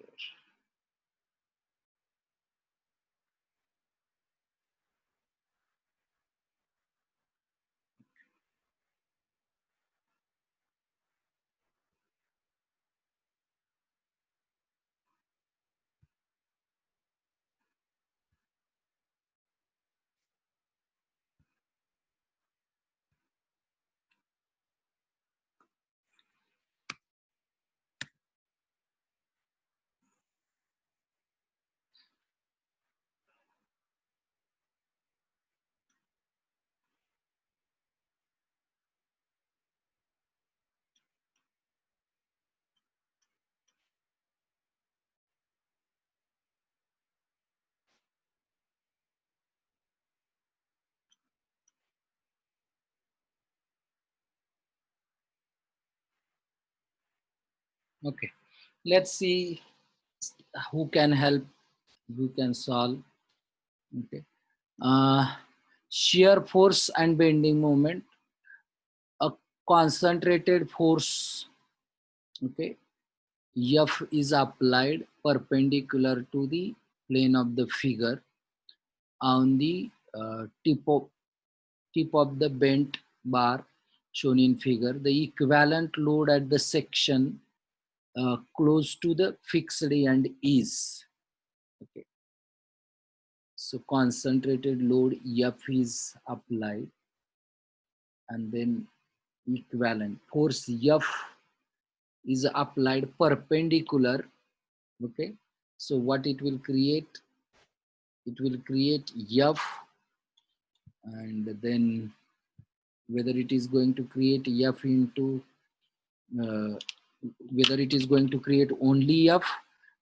Okay, let's see who can help, who can solve. Okay, shear force and bending moment. A concentrated force, okay, F is applied perpendicular to the plane of the figure on the tip of the bent bar shown in figure. The equivalent load at the section close to the fixed end is, okay. So concentrated load F is applied, and then equivalent force F is applied perpendicular, okay. So what it will create, it will create F, and then whether it is going to create F into uh, whether it is going to create only F,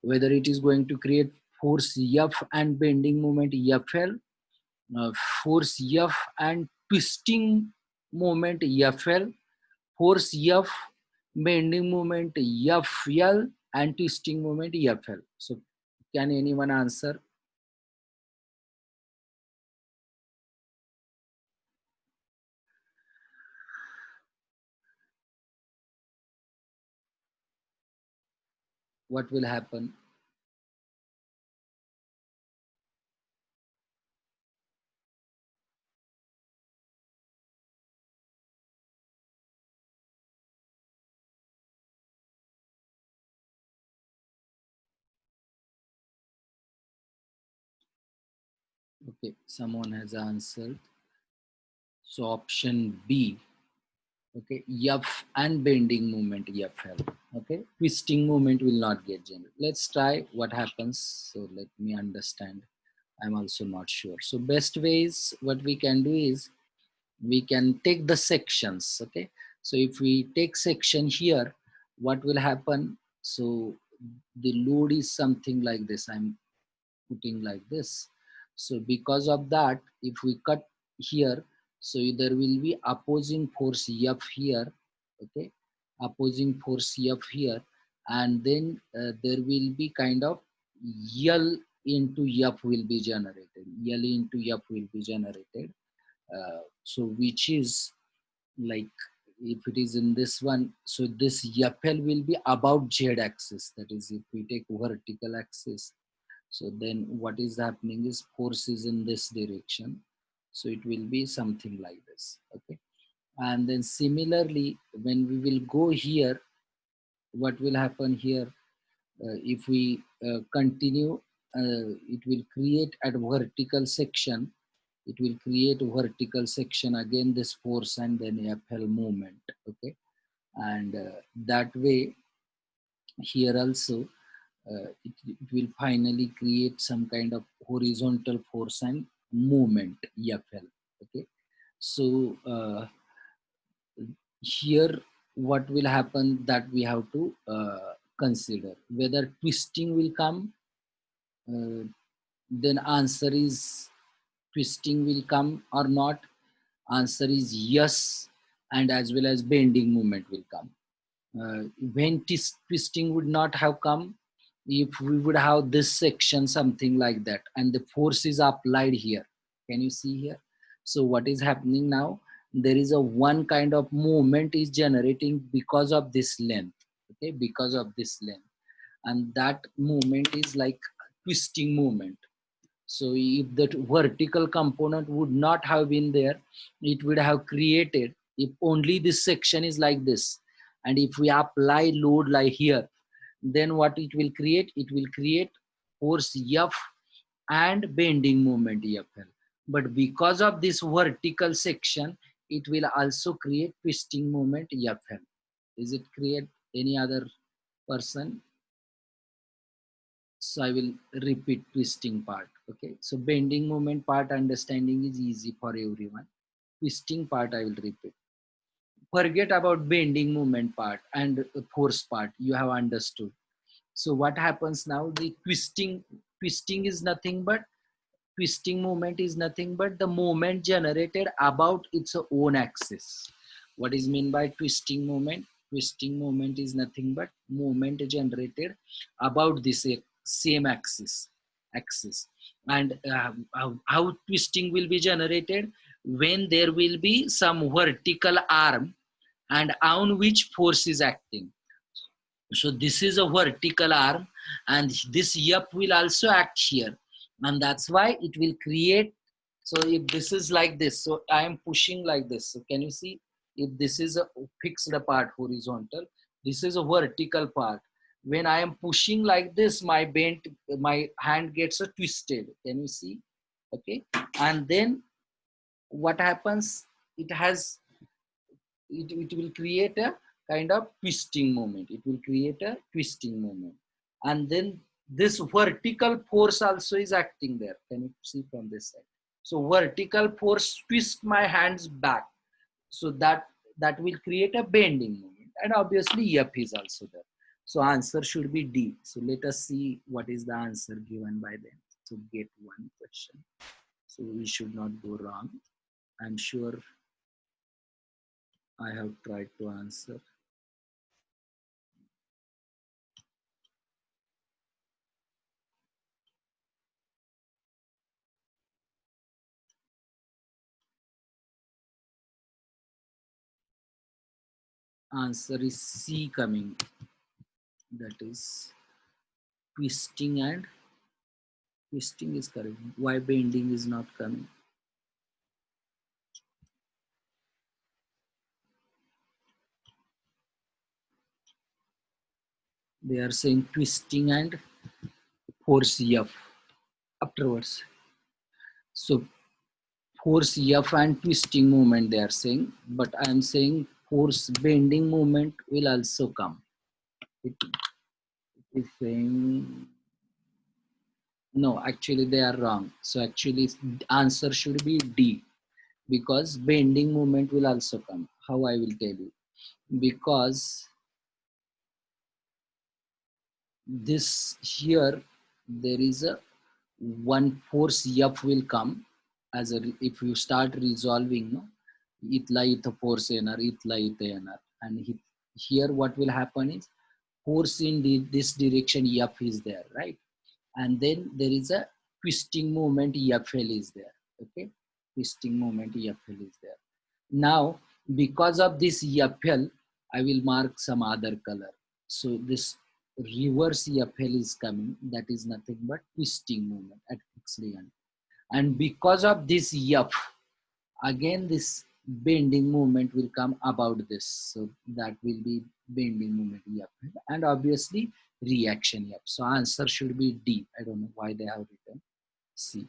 whether it is going to create force F and bending moment FL, uh, force F and twisting moment FL, force F, bending moment FL, and twisting moment FL. So can anyone answer? What will happen? Okay, someone has answered. So option B, okay, F and bending moment FL, okay, twisting moment will not get generated. Let's try what happens. So let me understand. I'm also not sure. So best ways what we can do is we can take the sections, okay. So if we take section here, what will happen? So the load is something like this. I'm putting like this. So because of that, if we cut here, so there will be opposing force F here, okay, opposing force F here, and then there will be kind of L into F will be generated. L into F will be generated. So which is like, if it is in this one, so this FL will be about Z axis. That is, if we take vertical axis, so then what is happening is force is in this direction. So it will be something like this, okay. And then similarly, when we will go here, what will happen here? If we continue, it will create at vertical section. It will create vertical section again, this force and then FL movement, okay. And that way, here also it will finally create some kind of horizontal force and movement FL, okay. So here what will happen, that we have to consider whether twisting will come. Then answer is twisting will come or not. Answer is yes, and as well as bending moment will come. When twisting would not have come, if we would have this section something like that and the force is applied here. Can you see here? So what is happening now, there is a one kind of movement is generating because of this length, okay, because of this length, and that movement is like twisting movement. So if that vertical component would not have been there, it would have created, if only this section is like this, and if we apply load like here, then what it will create? It will create force F and bending moment FL. But because of this vertical section, it will also create twisting moment FL. Is it create any other person? So I will repeat twisting part. Okay, so bending moment part understanding is easy for everyone. Twisting part I will repeat. Forget about bending moment part and force part, you have understood. So what happens now, the twisting is nothing but, twisting moment is nothing but the moment generated about its own axis. What is mean by twisting moment? Twisting moment is nothing but moment generated about this same axis. And how twisting will be generated? When there will be some vertical arm and on which force is acting. So this is a vertical arm, and this F will also act here, and that's why it will create. So if this is like this, so I am pushing like this. So can you see? If this is a fixed part horizontal, this is a vertical part. When I am pushing like this, my hand gets a twisted. Can you see? Okay, and then what happens? It has it will create a kind of twisting moment. It will create a twisting moment. And then this vertical force also is acting there. Can you see from this side? So vertical force twist my hands back. So that will create a bending moment. And obviously F is also there. So answer should be D. So let us see what is the answer given by them. So get one question. So we should not go wrong. I'm sure I have tried to answer. Answer is C coming, that is twisting, and twisting is correct. Why bending is not coming? They are saying twisting and force F afterwards. So force F and twisting movement they are saying, but I am saying force bending movement will also come. It is saying no, actually they are wrong. So actually answer should be D, because bending movement will also come. How I will tell you? Because this here there is a one force F will come as a, if you start resolving, no, itla ith force येणार, itla ith येणार, and here what will happen is force in this direction F is there, right? And then there is a twisting moment FL is there. Okay, twisting moment FL is there. Now because of this FL, I will mark some other color. So this reverse FL is coming, that is nothing but twisting moment at fixed angle. And because of this F, again this bending moment will come about this. So that will be bending moment F, and obviously reaction F. So answer should be D. I don't know why they have written C.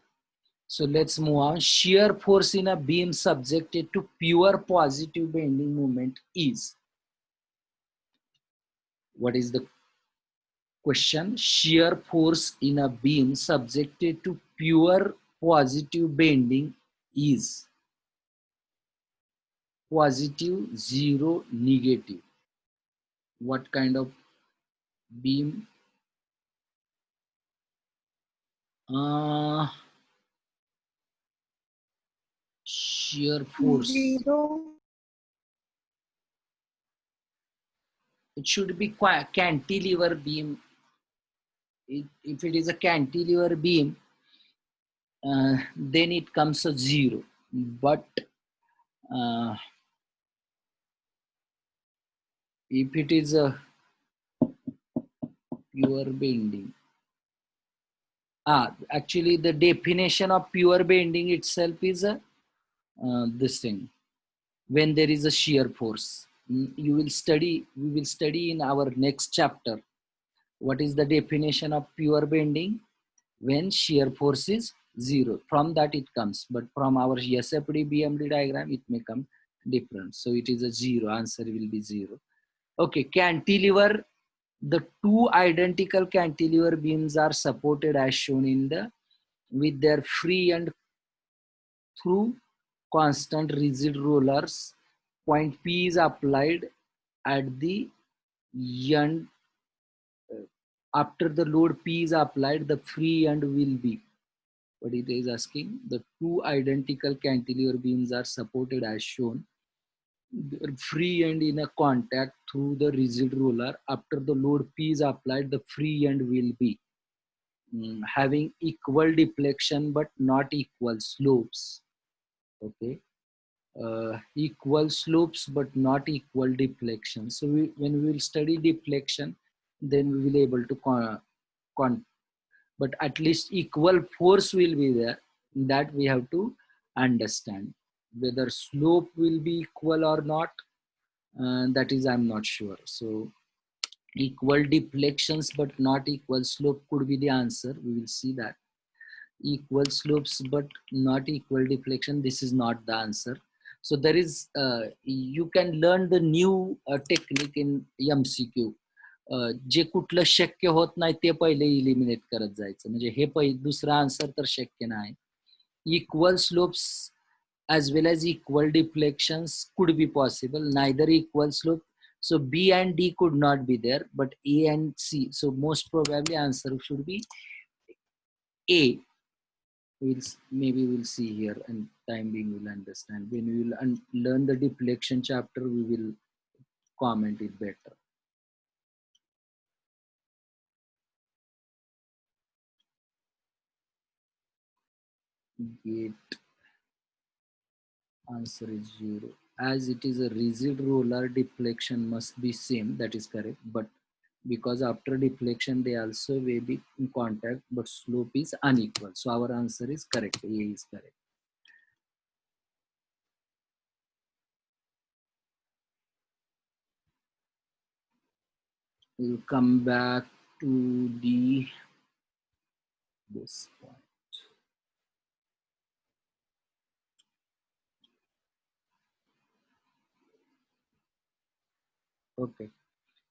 So let's move on. Shear force in a beam subjected to pure positive bending moment is. What is the question? Shear force in a beam subjected to pure positive bending is. positive, 0, negative. What kind of beam? Shear force. 0. It should be cantilever beam. If it is a cantilever beam, then it comes a 0. But if it is a pure bending, actually the definition of pure bending itself is a this thing. When there is a shear force, we will study in our next chapter what is the definition of pure bending when shear force is 0. From that it comes, but from our SFDBMD diagram it may come different. So it is a 0. Answer will be 0. Okay, cantilever. The two identical cantilever beams are supported as shown in the with their free and through constant rigid rollers. Point P is applied at the end. After the load P is applied, the free end will be. What it is asking, the two identical cantilever beams are supported as shown. The free end in a contact through the rigid roller. After the load P is applied, the free end will be having equal deflection but not equal slopes. Okay. Equal slopes but not equal deflection. So when we will study deflection, then we will able to but at least equal force will be there. That we have to understand. Whether slope will be equal or not, that is I'm not sure. So equal deflections but not equal slope could be the answer. We will see that. Equal slopes but not equal deflection, this is not the answer. So there is you can learn the new technique in MCQ. जे कुठलं शक्य होत नाही ते पहिले eliminate करत जायचं, म्हणजे हे दुसरा आन्सर तर शक्य नाही. Equal slopes as well as equal deflections could be possible, neither equal slope. So B and D could not be there, but A and C. So most probably answer should be A. Maybe we'll see here, and time being we'll understand. When we will learn the deflection chapter, we will comment it better. Gate answer is 0. As it is a rigid roller, deflection must be same. That is correct. But because after deflection they also may be in contact, but slope is unequal. So our answer is correct. A is correct. We'll come back to this point. Okay.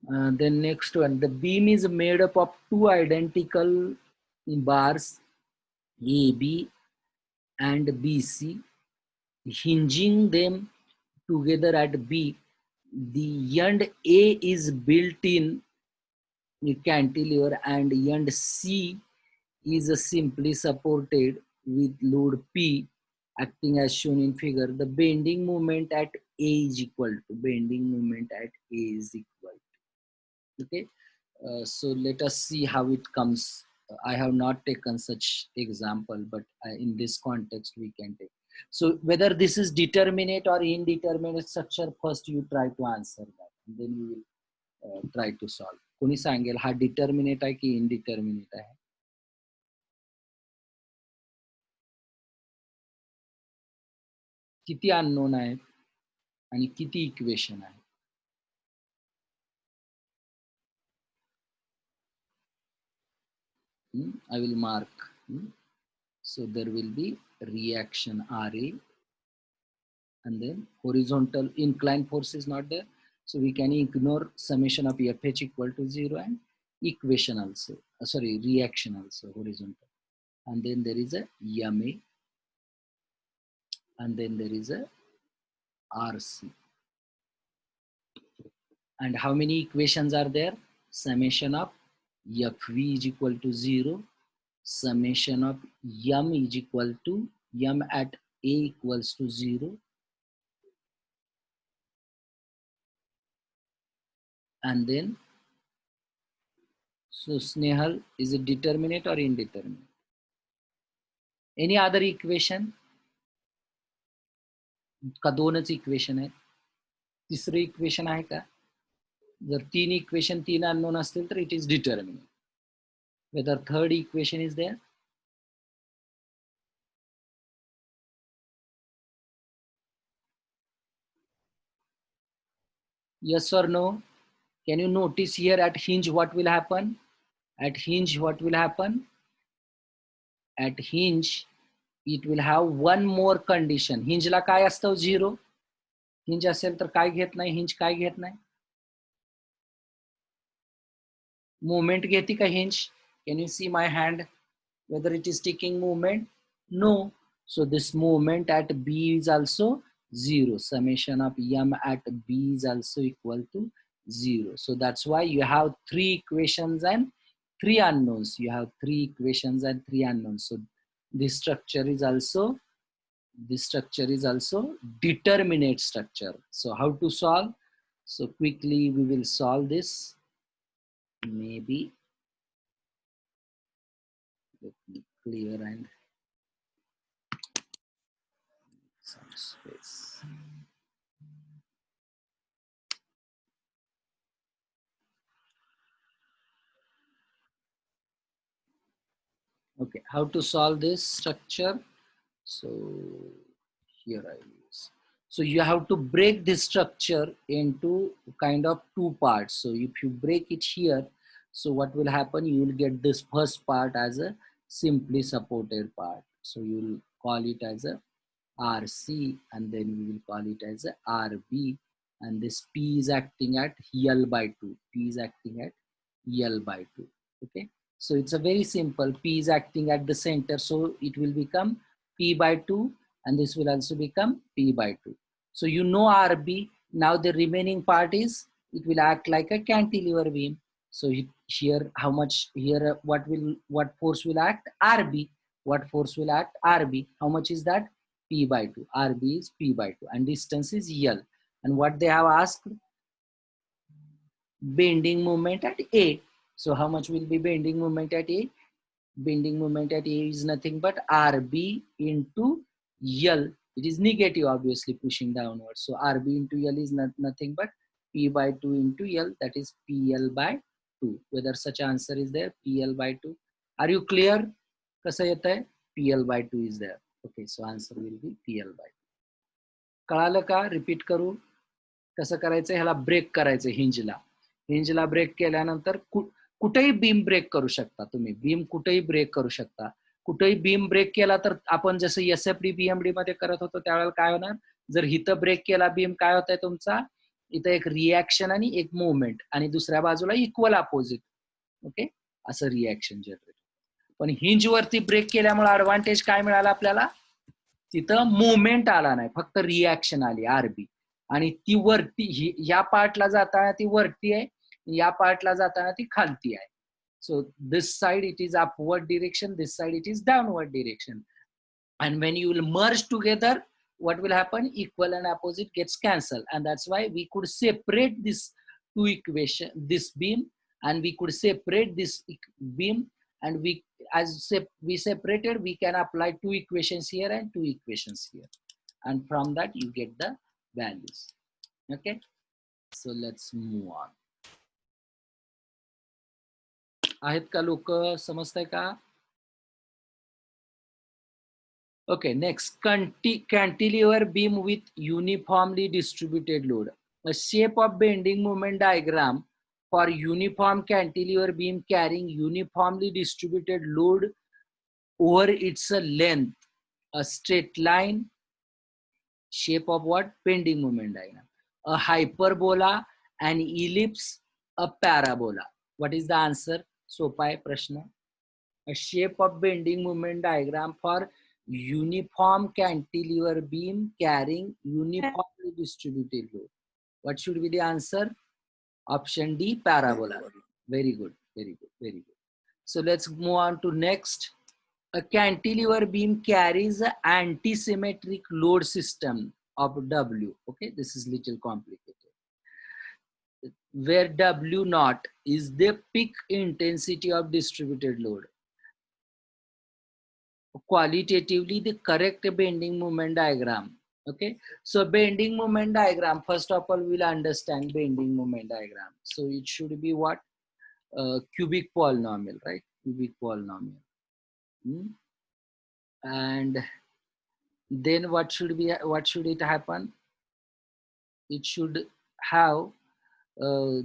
Then next one, the beam is made up of two identical bars AB and BC, hinging them together at B. The end A is built in cantilever and end C is simply supported with load P acting as shown in figure. The bending moment at A is equal to okay. So let us see how it comes. I have not taken such example, but in this context we can take. So whether this is determinate or indeterminate structure, first you try to answer that, and then we will try to solve. कोणी सांगेल हा determinate आहे की indeterminate आहे? किती unknown आहेत आणि किती इक्वेशन आहे? I will mark. So there will be reaction RA, and then horizontal inclined force is not there. So we can ignore summation of FH equal to 0 and equation also, reaction also horizontal. And then there is a MA, and then there is a RC. And how many equations are there? Summation of FV is equal to 0. Summation of M is equal to M at A equals to 0. And then, so Snehal, is it determinate or indeterminate? Any other equation? का दोनच equation आहे? तिसरं equation आहे का? जर तीन equation तीन unknown असतील तर it is determinate. Whether third equation is there? Yes or no? Can you notice here at hinge what will happen? At hinge what will happen? At hinge it will have one more condition. Hinge ला काय असतं? 0. Hinge असेल तर काय घेत नाही? Hinge काय घेत नाही? Movement घेते का hinge? Can you see my hand? Whether it is taking movement? No. So this movement at B is also 0. Summation of M at B is also equal to 0. So that's why you have three equations and three unknowns. You have three equations and three unknowns. So this structure is also determinate structure. So how to solve? So quickly we will solve this. Maybe let me clear and some space. Okay, how to solve this structure? So here I use. So you have to break this structure into kind of two parts. So if you break it here, so what will happen? You will get this first part as a simply supported part. So you will call it as a RC, and then we will call it as a RB, and this P is acting at L by 2. P is acting at L by 2. Okay, so it's a very simple. P is acting at the center, so it will become P by 2, and this will also become P by 2. So you know RB. Now the remaining part is, it will act like a cantilever beam. So here, how much here? What force will act? RB. What force will act? RB. How much is that? P by 2. RB is P by 2, and distance is L. And what they have asked? Bending moment at A. So how much will be bending moment at A? Bending moment at A is nothing but RB into L. It is negative, obviously, pushing downwards. So RB into L is nothing but P by 2 into L, that is PL by 2. Whether such answer is there, PL by 2. Are you clear? कसं येत आहे? PL by 2 is there. Okay, so answer will be PL by 2. कळालं का? Repeat करू. कसं करायचं? ह्याला break करायचं हिंजला ब्रेक केल्यानंतर कुठेही बीम ब्रेक करू शकता तुम्ही. बीम कुठेही ब्रेक करू शकता. कुठेही बीम ब्रेक केला तर आपण जसं SFDBMD मध्ये करत होतो त्यावेळेला काय होणार? जर इथं ब्रेक केला बीम, काय होत आहे तुमचा? इथं एक रिॲक्शन आणि एक मुवमेंट, आणि दुसऱ्या बाजूला इक्वल अपोजिट. ओके, असं रिॲक्शन जनरेट. पण हिंज वरती ब्रेक केल्यामुळे ऍडव्हान्टेज काय मिळाला आपल्याला? तिथं मुवमेंट आला नाही, फक्त रिॲक्शन आली RB. आणि ती वरती, या पार्टला जाताना ती वरती आहे, या पार्टला जाताना ती खालती आहे. So this side it is upward direction, this side it is downward direction. And when you will merge together, what will happen? Equal and opposite gets cancelled, and that's why we could separate this two equation, this beam, and we could separate this beam, and we separated, we can apply two equations here and two equations here, and from that you get the values. Okay, so let's move on. आहेत का लोक? समजताय का? Okay, next, cantilever beam with uniformly distributed load. A shape of bending moment diagram for uniform cantilever beam carrying uniformly distributed load over its length. A straight line, shape of what? Bending moment diagram. A hyperbola, an ellipse, a parabola. What is the answer? सोपा आहे प्रश्न. A shape of bending moment diagram for uniform cantilever beam carrying uniformly the distributed load? What should be the answer? Option D, parabola. Very good, very good, very good. So let's move on to next. A cantilever beam carries an anti-symmetric load system of W. Okay, this is little complicated. Where W naught is the peak intensity of distributed load. Qualitatively, the correct bending moment diagram. Okay, so bending moment diagram, first of all, we'll understand bending moment diagram. So it should be what? Cubic polynomial, right? Cubic polynomial. And then what should it happen? It should have a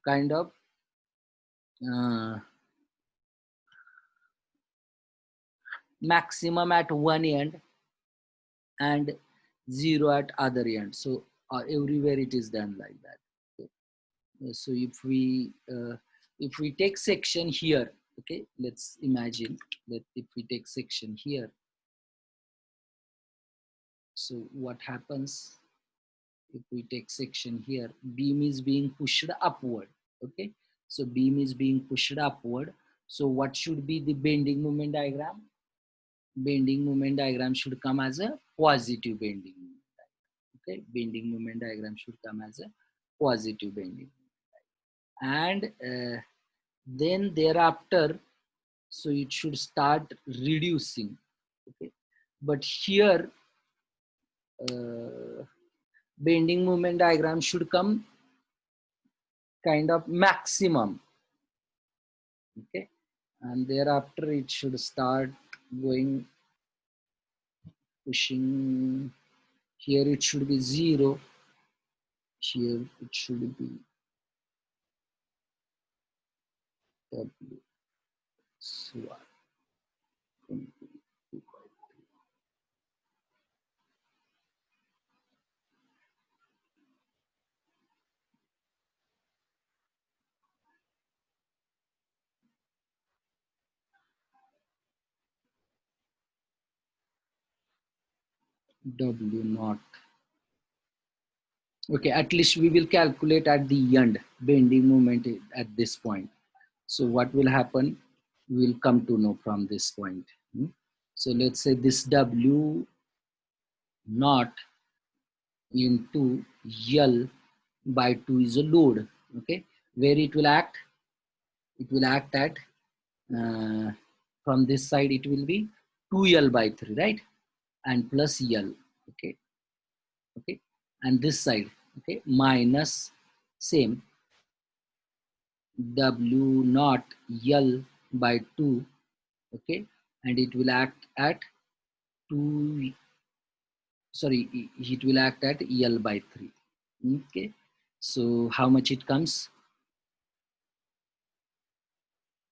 kind of uh, maximum at one end and zero at other end. So everywhere it is done like that. Okay. So if we take section here, okay, let's imagine that if we take section here, so what happens if we take section here? Beam is being pushed upward. Okay, so beam is being pushed upward. So what should be the bending moment diagram? Bending moment diagram should come as a positive bending moment diagram. Okay, bending moment diagram should come as a positive bending, and then thereafter, so it should start reducing. Okay, but here bending moment diagram should come kind of maximum. Okay, and thereafter it should start going, pushing. Here it should be 0. Here it should be W. So W naught. Okay, at least we will calculate at the end bending moment at this point. So what will happen? We will come to know from this point. So let's say this W naught into L by 2 is a load. Okay, where it will act? It will act at from this side it will be 2L by 3, right? And plus L. Okay, okay, and this side, okay, minus same W naught L by 2, okay, and it will act at 2, sorry, it will act at L by 3. Okay, so how much it comes?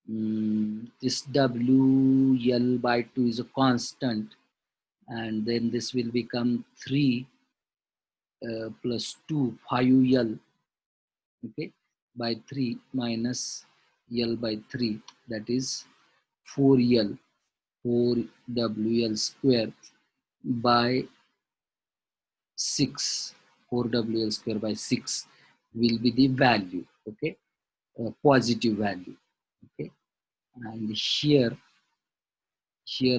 This W L by 2 is a constant, and then this will become 3 plus 2, 5L, okay, by 3 minus L by 3, that is 4L, 4WL square by 6, 4WL square by 6 will be the value, okay, positive value, okay, and here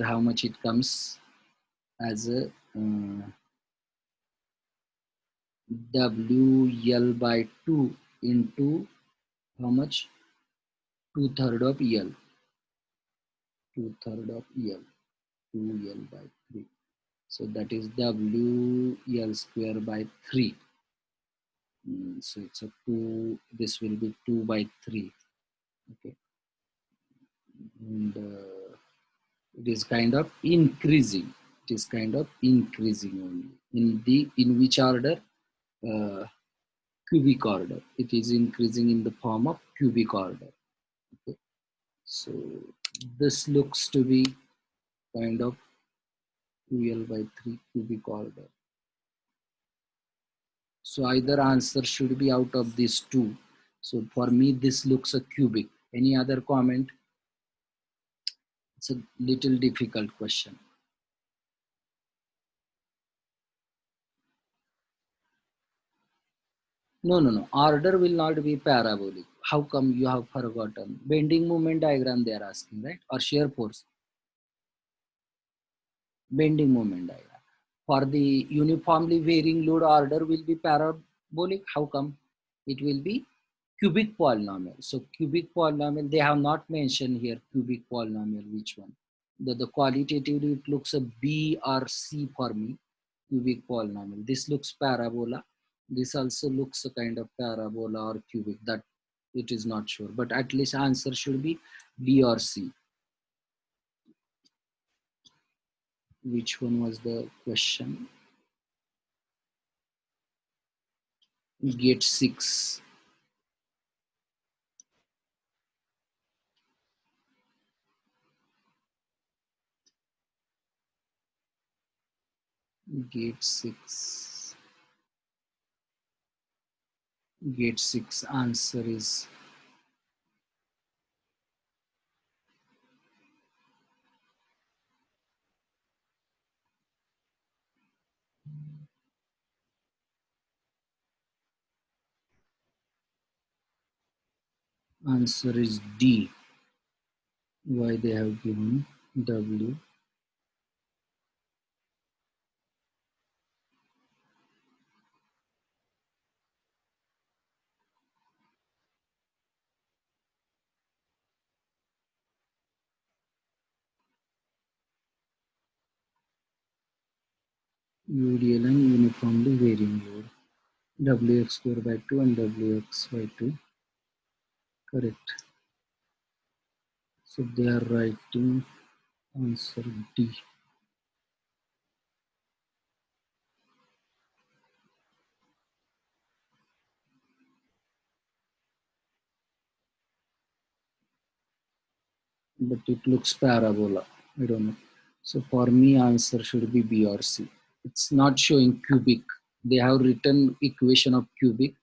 how much it comes as a WL by 2 into how much? 2/3 of L, 2/3 of L, 2L by 3. So that is WL square by 3. So it's a 2, this will be 2 by 3. Okay, and it is kind of increasing. It is kind of increasing only. In which order? Cubic order. It is increasing in the form of cubic order. Okay, so this looks to be kind of 2L by 3 cubic order. So either answer should be out of these two. So for me, this looks a cubic. Any other comment? It's a little difficult question. No. Order will not be parabolic. How come you have forgotten? Bending moment diagram they are asking, right? Or shear force. Bending moment diagram. For the uniformly varying load, order will be parabolic. How come? It will be cubic polynomial. So cubic polynomial, they have not mentioned here cubic polynomial, which one. The qualitatively it looks a B or C for me, cubic polynomial. This looks parabola. This also looks a kind of parabola or cubic, that it is not sure. But at least answer should be B or C. Which one was the question? Gate 6. Gate 6. Gate 6 answer is D. Why they have given W? UDL and uniformly varying load. Wx square by 2 and Wx by 2. Correct. So they are writing answer D. But it looks parabola. I don't know. So for me, answer should be B or C. It's not showing cubic. They have written equation of cubic,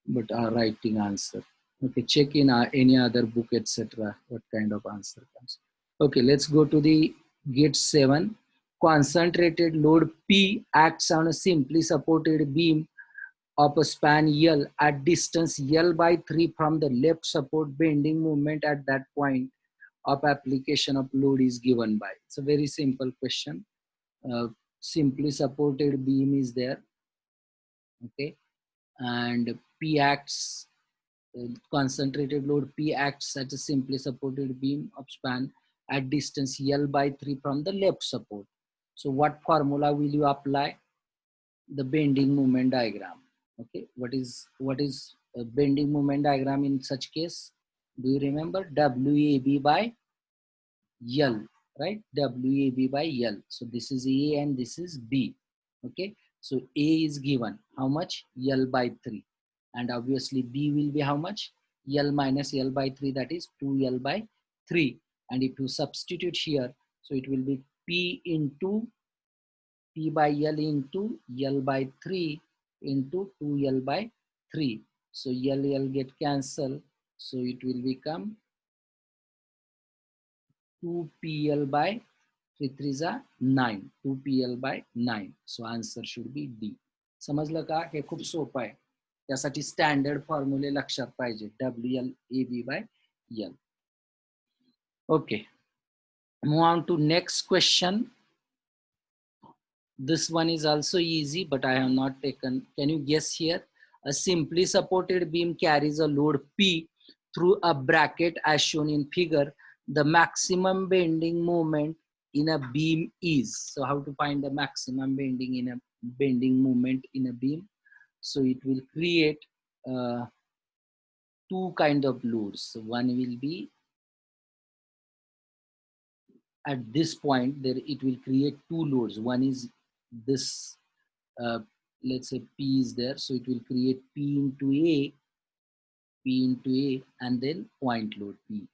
but are writing answer. Okay, check in any other book, etc. What kind of answer comes. Okay, let's go to the gate 7. Concentrated load P acts on a simply supported beam of a span L at distance L by 3 from the left support. Bending moment at that point of application of load is given by. It's a very simple question. Simply supported beam is there. Okay, and P acts, concentrated load P acts as a simply supported beam of span at distance L by 3 from the left support. So what formula will you apply? The bending moment diagram. Okay, what is a bending moment diagram in such case? Do you remember? WAB by L, right? WAB by L. So this is A and this is B. Okay, so A is given how much? L by 3, and obviously B will be how much? L minus L by 3, that is 2L by 3. And if you substitute here, so it will be P into P by L into L by 3 into 2L by 3. So L get cancelled. So it will become 2PL by 3 3 9. 2PL by 9. So answer should be D. समजलं का? हे खूप सोपं आहे. त्यासाठी standard फॉर्म्युले लक्षात पाहिजे. WL by L. Okay. Move on to next question. This one is also easy, but I have not taken. Can you guess here? A simply supported beam carries a load P through a bracket as shown in figure. The maximum bending moment in a beam is. So how to find the maximum bending moment in a beam? So it will create two kind of loads. So one will be at this point. There it will create two loads. One is this. Let's say P is there, so it will create P into A, and then point load P.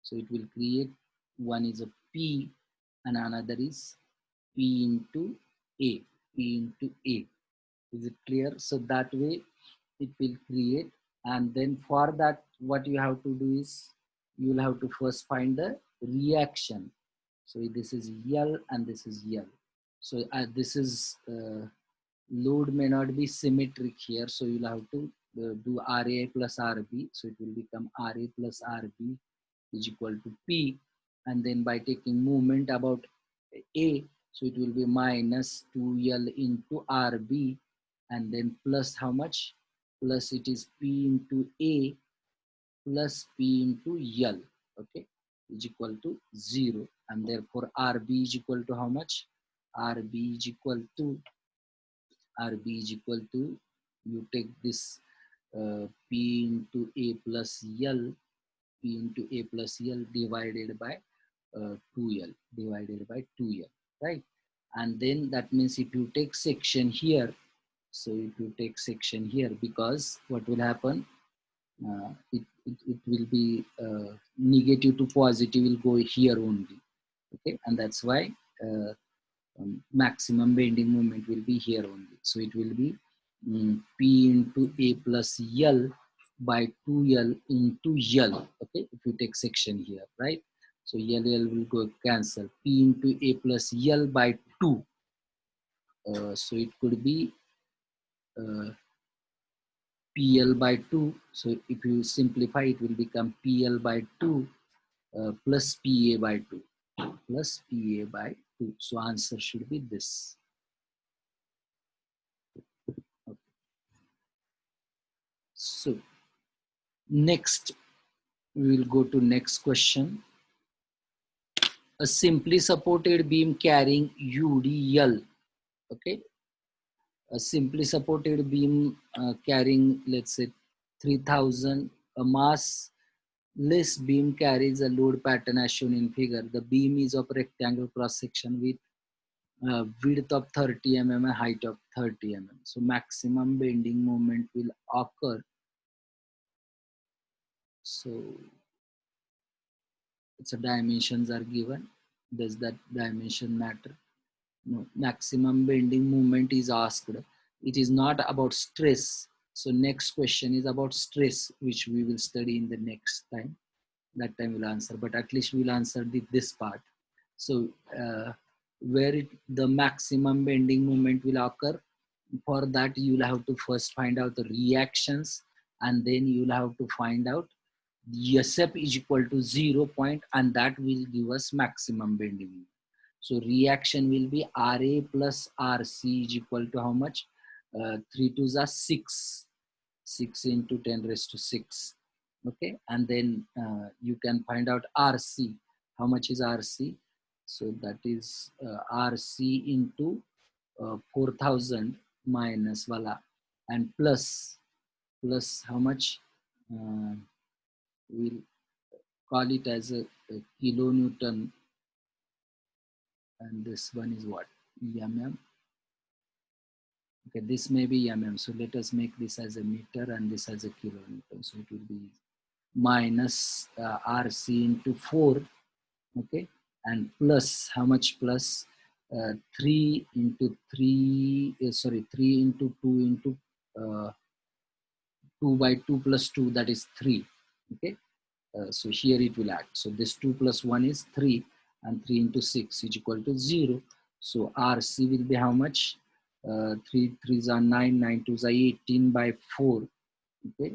So it will create, one is a P and another is P into A, P into A. Is it clear? So that way it will create, and then for that what you have to do is you will have to first find the reaction. So this is L and this is L. So this is load may not be symmetric here, so you'll have to do RA plus RB. So it will become RA plus RB is equal to P. And then by taking moment about A, so it will be minus 2L into RB, and then plus how much? Plus it is P into A plus P into L, okay, is equal to 0. And therefore RB is equal to how much? RB is equal to, you take this P into A plus L, P into A plus L divided by 2L, right? And then that means if you take section here, so if you take section here, because what will happen, it will be negative to positive will go here only, okay, and that's why maximum bending moment will be here only. So it will be P into A plus L by 2L into L, okay, if you take section here, right? So L will go cancel. P into A plus L by 2. So it could be uh, PL by 2. So if you simplify, it will become PL by 2 plus PA by 2. Plus PA by 2. So answer should be this. Okay. So next, we will go to next question. A simply supported beam carrying UDL, okay, a simply supported beam carrying, let's say, 3000, a mass less beam carries a load pattern as shown in figure. The beam is of rectangle cross section with width of 30 mm and height of 30 mm. So maximum bending moment will occur. So its dimensions are given. Does that dimension matter? No. Maximum bending moment is asked. It is not about stress. So next question is about stress, which we will study in the next time. That time we'll answer, but at least we'll answer this part. So where the maximum bending moment will occur, for that you'll have to first find out the reactions, and then you'll have to find out Usf is equal to 0 point, and that will give us maximum bending moment. So reaction will be Ra plus Rc is equal to how much? 3 2s are 6. 6 into 10 raised to 6. Okay, and then you can find out Rc. How much is Rc? So that is Rc into 4000 minus wala, and plus how much? We'll call it as a kilonewton, and this one is what? Mm. Okay, this may be mm. So let us make this as a meter and this as a kilonewton. So it will be minus Rc into 4, okay, and plus how much? Plus 3 into 3, sorry, 3 into 2 into 2 by 2 plus 2, that is 3, okay. So here it will add. So this 2 plus 1 is 3, and 3 into 6 is equal to 0. So Rc will be how much? 3 3s are 9, 9 2s are 18 by 4, okay.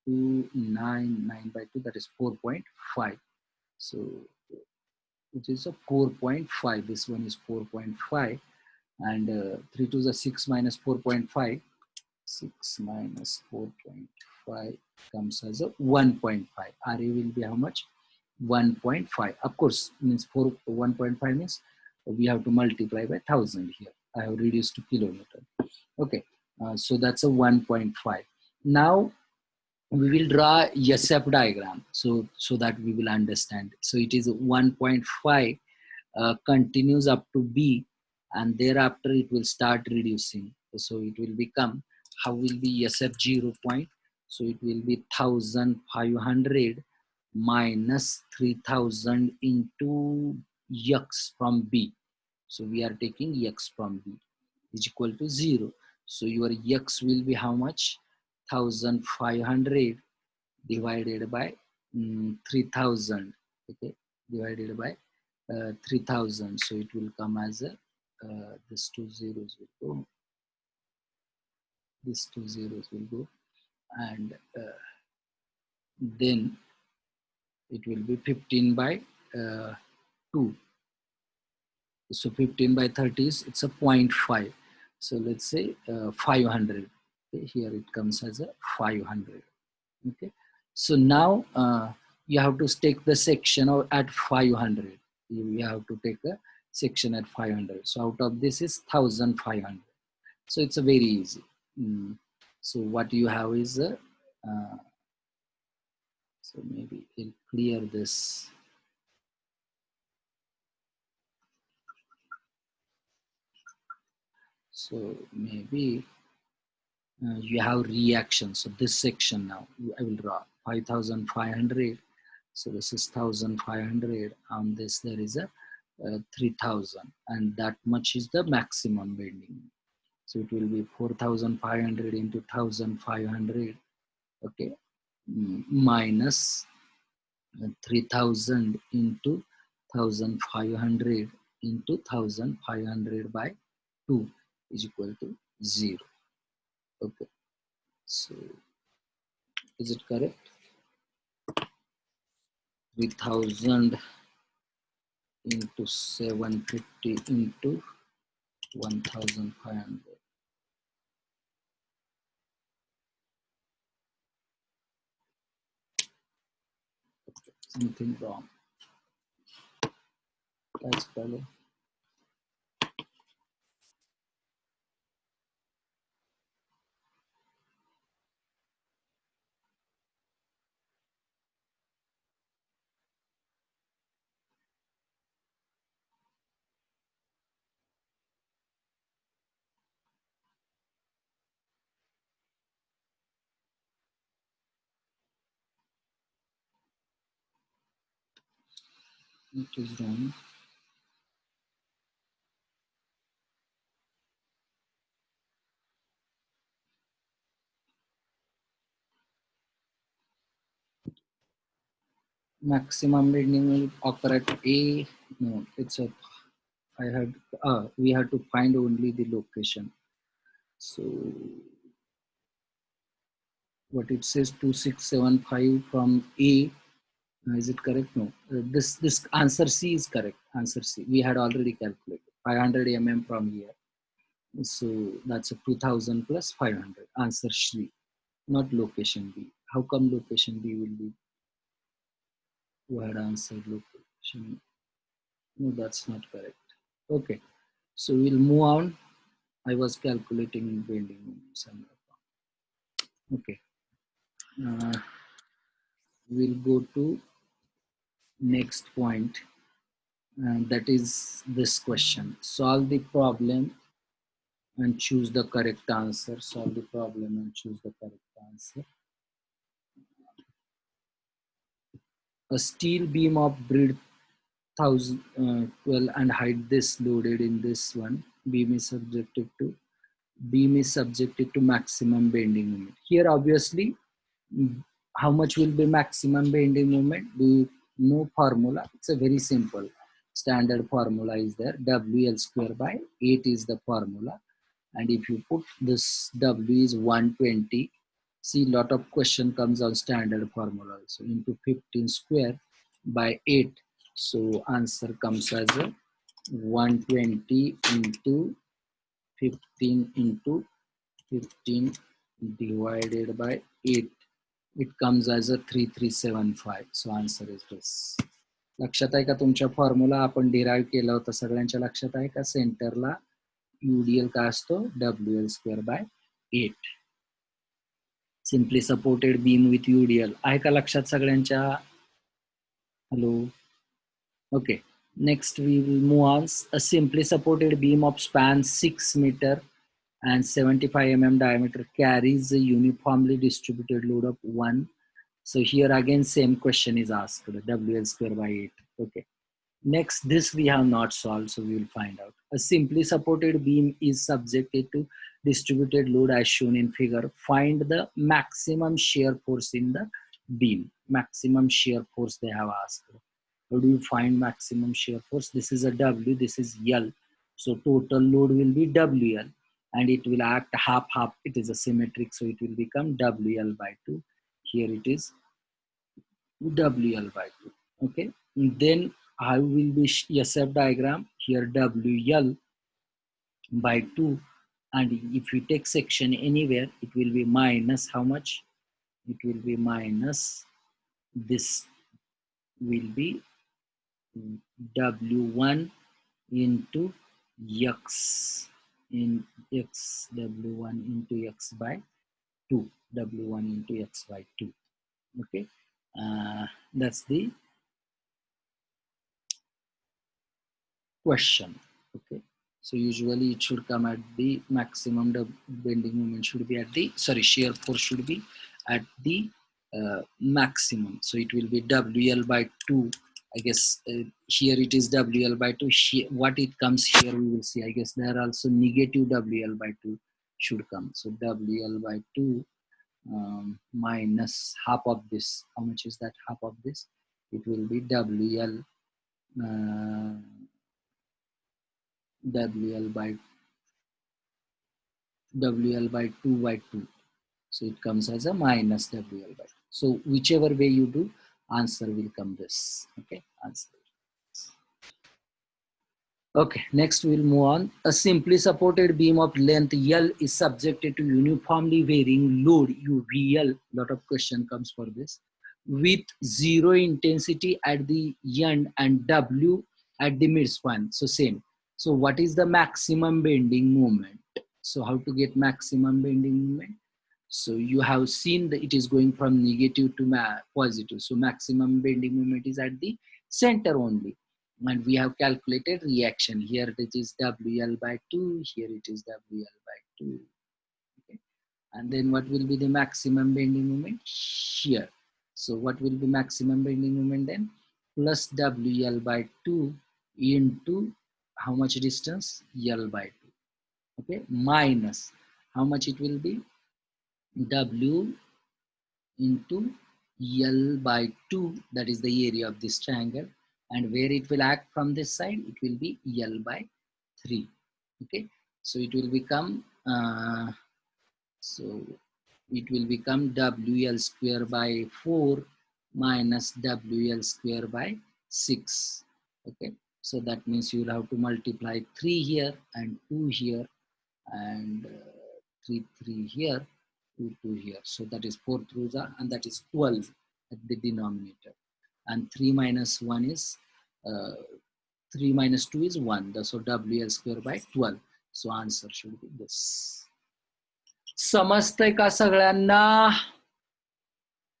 2, 9, 9 by 2, that is 4.5. So it is a 4.5. This one is 4.5, and 3 2s are 6 minus 4.5. 6 minus 4.5 comes as a 1.5. Ra will be how much? 1.5. Of course, means 1.5 means we have to multiply by 1000 here. I have reduced to kilonewton. Okay, so that's a 1.5. Now we will draw Usf diagram so that we will understand. So it is 1.5 continues up to B, and thereafter it will start reducing. So it will become, how will be Usf 0 point? So it will be 1500 minus 3000 into X from B. So we are taking X from B is equal to 0. So your X will be how much? 1500 divided by 3000, okay, divided by 3000. So it will come as a this 2 zeros will go, this 2 zeros will go, and then it will be 15 by 2. So 15 by 30 is, it's a 0.5. So let's say 500. Okay, here it comes as a 500. Okay, so now you have to take the section at 500. You have to take a section at 500. So out of this is 1500. So it's a very easy. So what you have is a so maybe I'll clear this. So maybe you have reaction. So this section now I will draw 5500. So this is 1500. On this there is a 3000, and that much is the maximum bending. So it will be 4500 into 1500. Okay, minus 3000 into 1500 into 1500 by 2 is equal to 0. Okay, so is it correct? 3000 into 750 into 1500. Something wrong. That's better. It is wrong. Maximum bending will occur at A. No, it's a. I had. We had to find only the location. So what it says 2675 from A. Is it correct? No. This answer C is correct. Answer C. We had already calculated 500 mm from here. So that's a 2000 plus 500. Answer C, not location B. How come location B will be? Who had answered location? No, that's not correct. Okay, so we'll move on. I was calculating bending moments. Okay, uh, we'll go to next point, and that is this question. Solve the problem and choose the correct answer. Solve the problem and choose the correct answer. A steel beam of breadth 1012 and height this loaded in this one. Beam is subjected to maximum bending moment. Here obviously, how much will be maximum bending moment? Do you know formula? It's a very simple standard formula is there. WL square by 8 is the formula, and if you put this W is 120. See, lot of question comes on standard formula also, into 15 square by 8. So answer comes as a 120 into 15 into 15 divided by 8. It comes as a 3375. So answer is this. लक्षात आहे का तुमच्या formula आपण derive केला होता? सगळ्यांच्या लक्षात आहे का? सेंटरला UDL काय असतो? WL square by 8. Simply supported beam width UDL आहे का लक्षात सगळ्यांच्या? Hello. Okay, next we will move on. A simply supported beam of span 6 meter and 75 mm diameter carries a uniformly distributed load of 1. So here again same question is asked, WL square by 8. Okay. Next, this we have not solved, so we will find out. A simply supported beam is subjected to distributed load as shown in figure. Find the maximum shear force in the beam. Maximum shear force they have asked. How do you find maximum shear force? This is a W, this is L. So total load will be WL. and it will act half half. It is a symmetric, so it will become WL by 2. Here it is WL by 2. Okay, and then how will be SF diagram? Here WL by 2, and if you take section anywhere, it will be minus how much? It will be minus, this will be W1 into x in x, W1 into x by 2, W1 into x by 2. Okay, that's the question. Okay, so usually it should come at the maximum, the bending moment should be at the, sorry, shear force should be at the maximum, so it will be WL by 2. I guess here it is WL by 2. Here, what it comes here we will see. I guess there also negative WL by 2 should come, so WL by 2 minus half of this. How much is that half of this? It will be WL WL by 2 by 2. So it comes as a minus WL by 2. So whichever way you do, answer will come this. Okay, answer. Okay, next we'll move on. A simply supported beam of length L is subjected to uniformly varying load UVL. Lot of question comes for this. With zero intensity at the end and W at the midspan. So same. So what is the maximum bending moment? So how to get maximum bending moment? So you have seen that it is going from negative to positive. So maximum bending moment is at the center only. And we have calculated reaction. Here it is WL by 2, here it is WL by 2. Okay. And then what will be the maximum bending moment? Here. So what will be maximum bending moment then? Plus WL by 2 into how much distance? L by 2. Okay. Minus how much it will be? W into L by 2, that is the area of this triangle, and where it will act from this side, it will be L by 3. Okay, so it will become WL square by 4 minus WL square by 6. Okay, so that means you will have to multiply 3 here and 2 here and 3 here, 2 here. So that is 4 throughs are, and that is 12 at the denominator. And 3 minus 1 is 3 minus 2 is 1. So WL square by 12. So answer should be this. समजतंय का सगळ्यांना?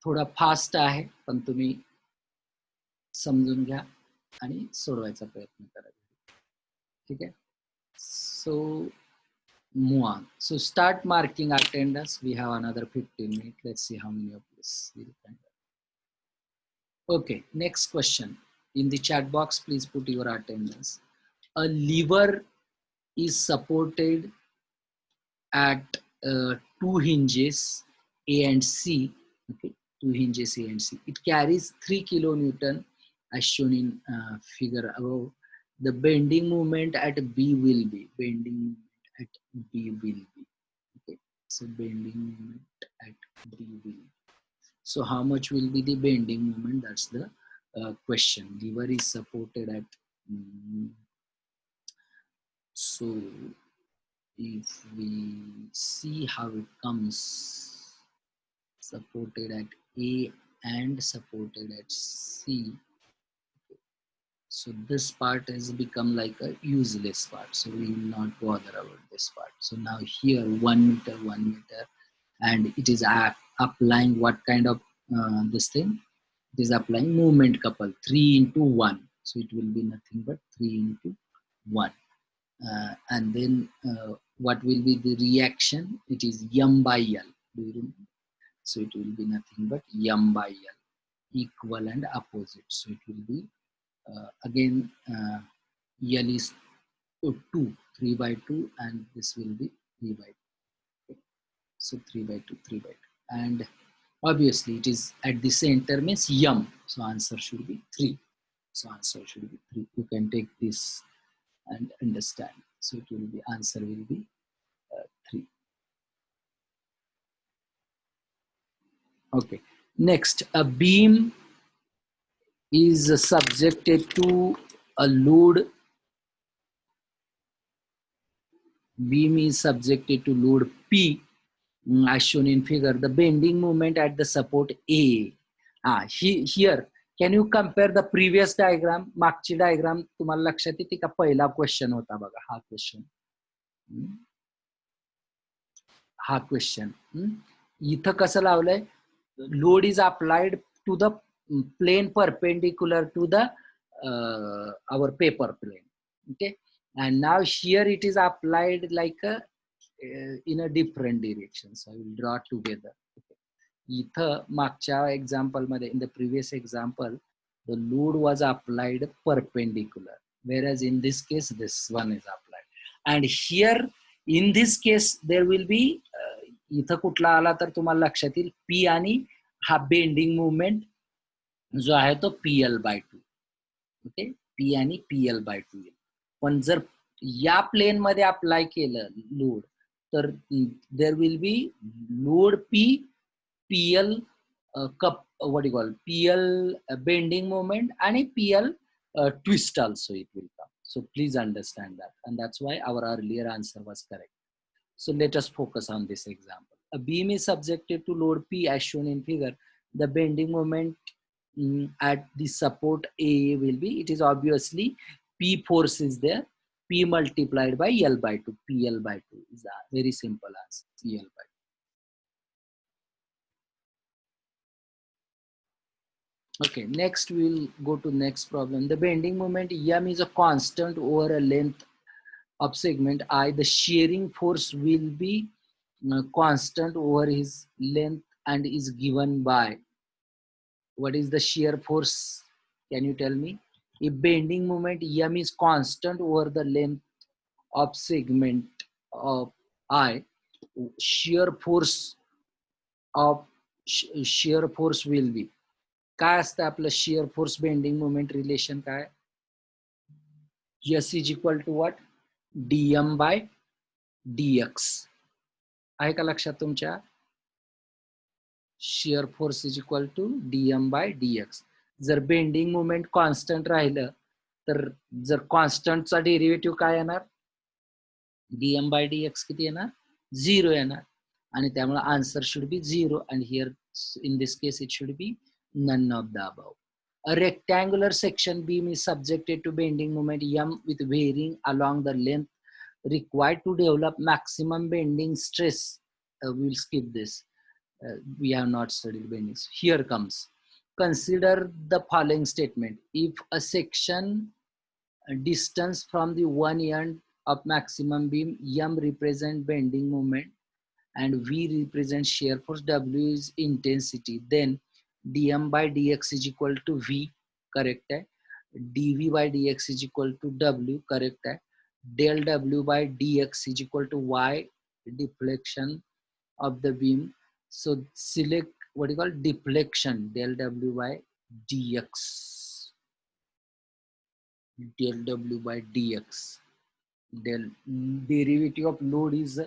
थोडा fast आहे, पण तुम्ही समजून घ्या आणि सोडवायचा प्रयत्न करा. ठीक आहे? So move on. So start marking attendance. We have another 15 minutes. Let's see how many of this will find out. Okay, next question. In the chat box, please put your attendance. A lever is supported at 2 hinges A and C. Okay, 2 hinges A and C. It carries 3 kilonewton as shown in figure above. The bending moment at B will be, bending moment at B will be. Okay, so bending moment at B will be. So how much will be the bending moment? That's the question. Lever is supported at so if we see how it comes, supported at A and supported at C. So this part has become like a useless part. So we will not bother about this part. So now here 1 meter, 1 meter, and it is applying what kind of this thing? It is applying movement couple 3 into 1. So it will be nothing but 3 into 1. And then what will be the reaction? It is M by L. Do you remember? So it will be nothing but M by L, equal and opposite. So it will be again L is 2, 3 by 2, and this will be 3 by 2. Okay. So 3 by 2, 3 by 2. And obviously it is at the center means M. So answer should be 3. So answer should be 3. You can take this and understand. So it will be, answer will be 3. Okay. Next, a beam is subjected to a load. Beam is subjected to load P, as shown in figure. The bending moment at the support A. Here, can you compare the previous diagram? मागची diagram तुम्हाला लक्षात येते का? पहिला question होता बघा हा question. हा क्वेश्चन इथं कसं लावलंय? Load is applied to the plane perpendicular to the our paper plane. Okay, and now here it is applied like a in a different direction. So I will draw together. इथं मागच्या example मध्ये, in the previous example, the load was applied perpendicular, whereas in this case this one is applied, and here in this case there will be इथं कुठला आला तर तुम्हाला लक्षात येईल P आणि हा बेंडिंग मुवमेंट जो आहे तो PL/2. ओके, P आणि PL/2 येईल. पण जर या प्लेन मध्ये अप्लाय केलं लोड तर देर will B load P, PL what you call PL bending moment and PL twist also it will come. So please understand that, and that's why our earlier answer was correct. So let us focus on this example. A beam is subjected to load P as shown in figure. The bending moment at the support A will be, it is obviously P force is there, P multiplied by L/2, PL/2 is a very simple answer, PL/2. Okay, next we'll go to next problem. The bending moment M is a constant over a length of segment I. The shearing force will be constant over his length and is given by, what is the shear force? Can you tell me? If bending moment M is constant over the length of segment of I, shear force will be, काय असतं आपलं shear force bending moment relation काय? S is equal to what? dm by dx. आहे का लक्षात तुमच्या? shear force is equal to dm by dx. जर bending moment constant राहिलं तर जर कॉन्स्टंटचा डेरिव्हेटिव्ह काय येणार? dm by dx किती येणार? 0 येणार, आणि त्यामुळे answer should be 0, and here in this case it should be none of the above. A rectangular section beam is subjected to bending moment M with varying along the length required to develop maximum bending stress. We will skip this. We have not studied bending. Here comes. Consider the following statement. If a section distance from the one end of maximum beam, M represent bending moment and V represent shear force, W is intensity, then dm by dx is equal to V, correct है? dv by dx is equal to W, correct है? del W by dx is equal to Y, deflection of the beam. So select what you call deflection, del W by dx, del W by dx. Del derivative of load is,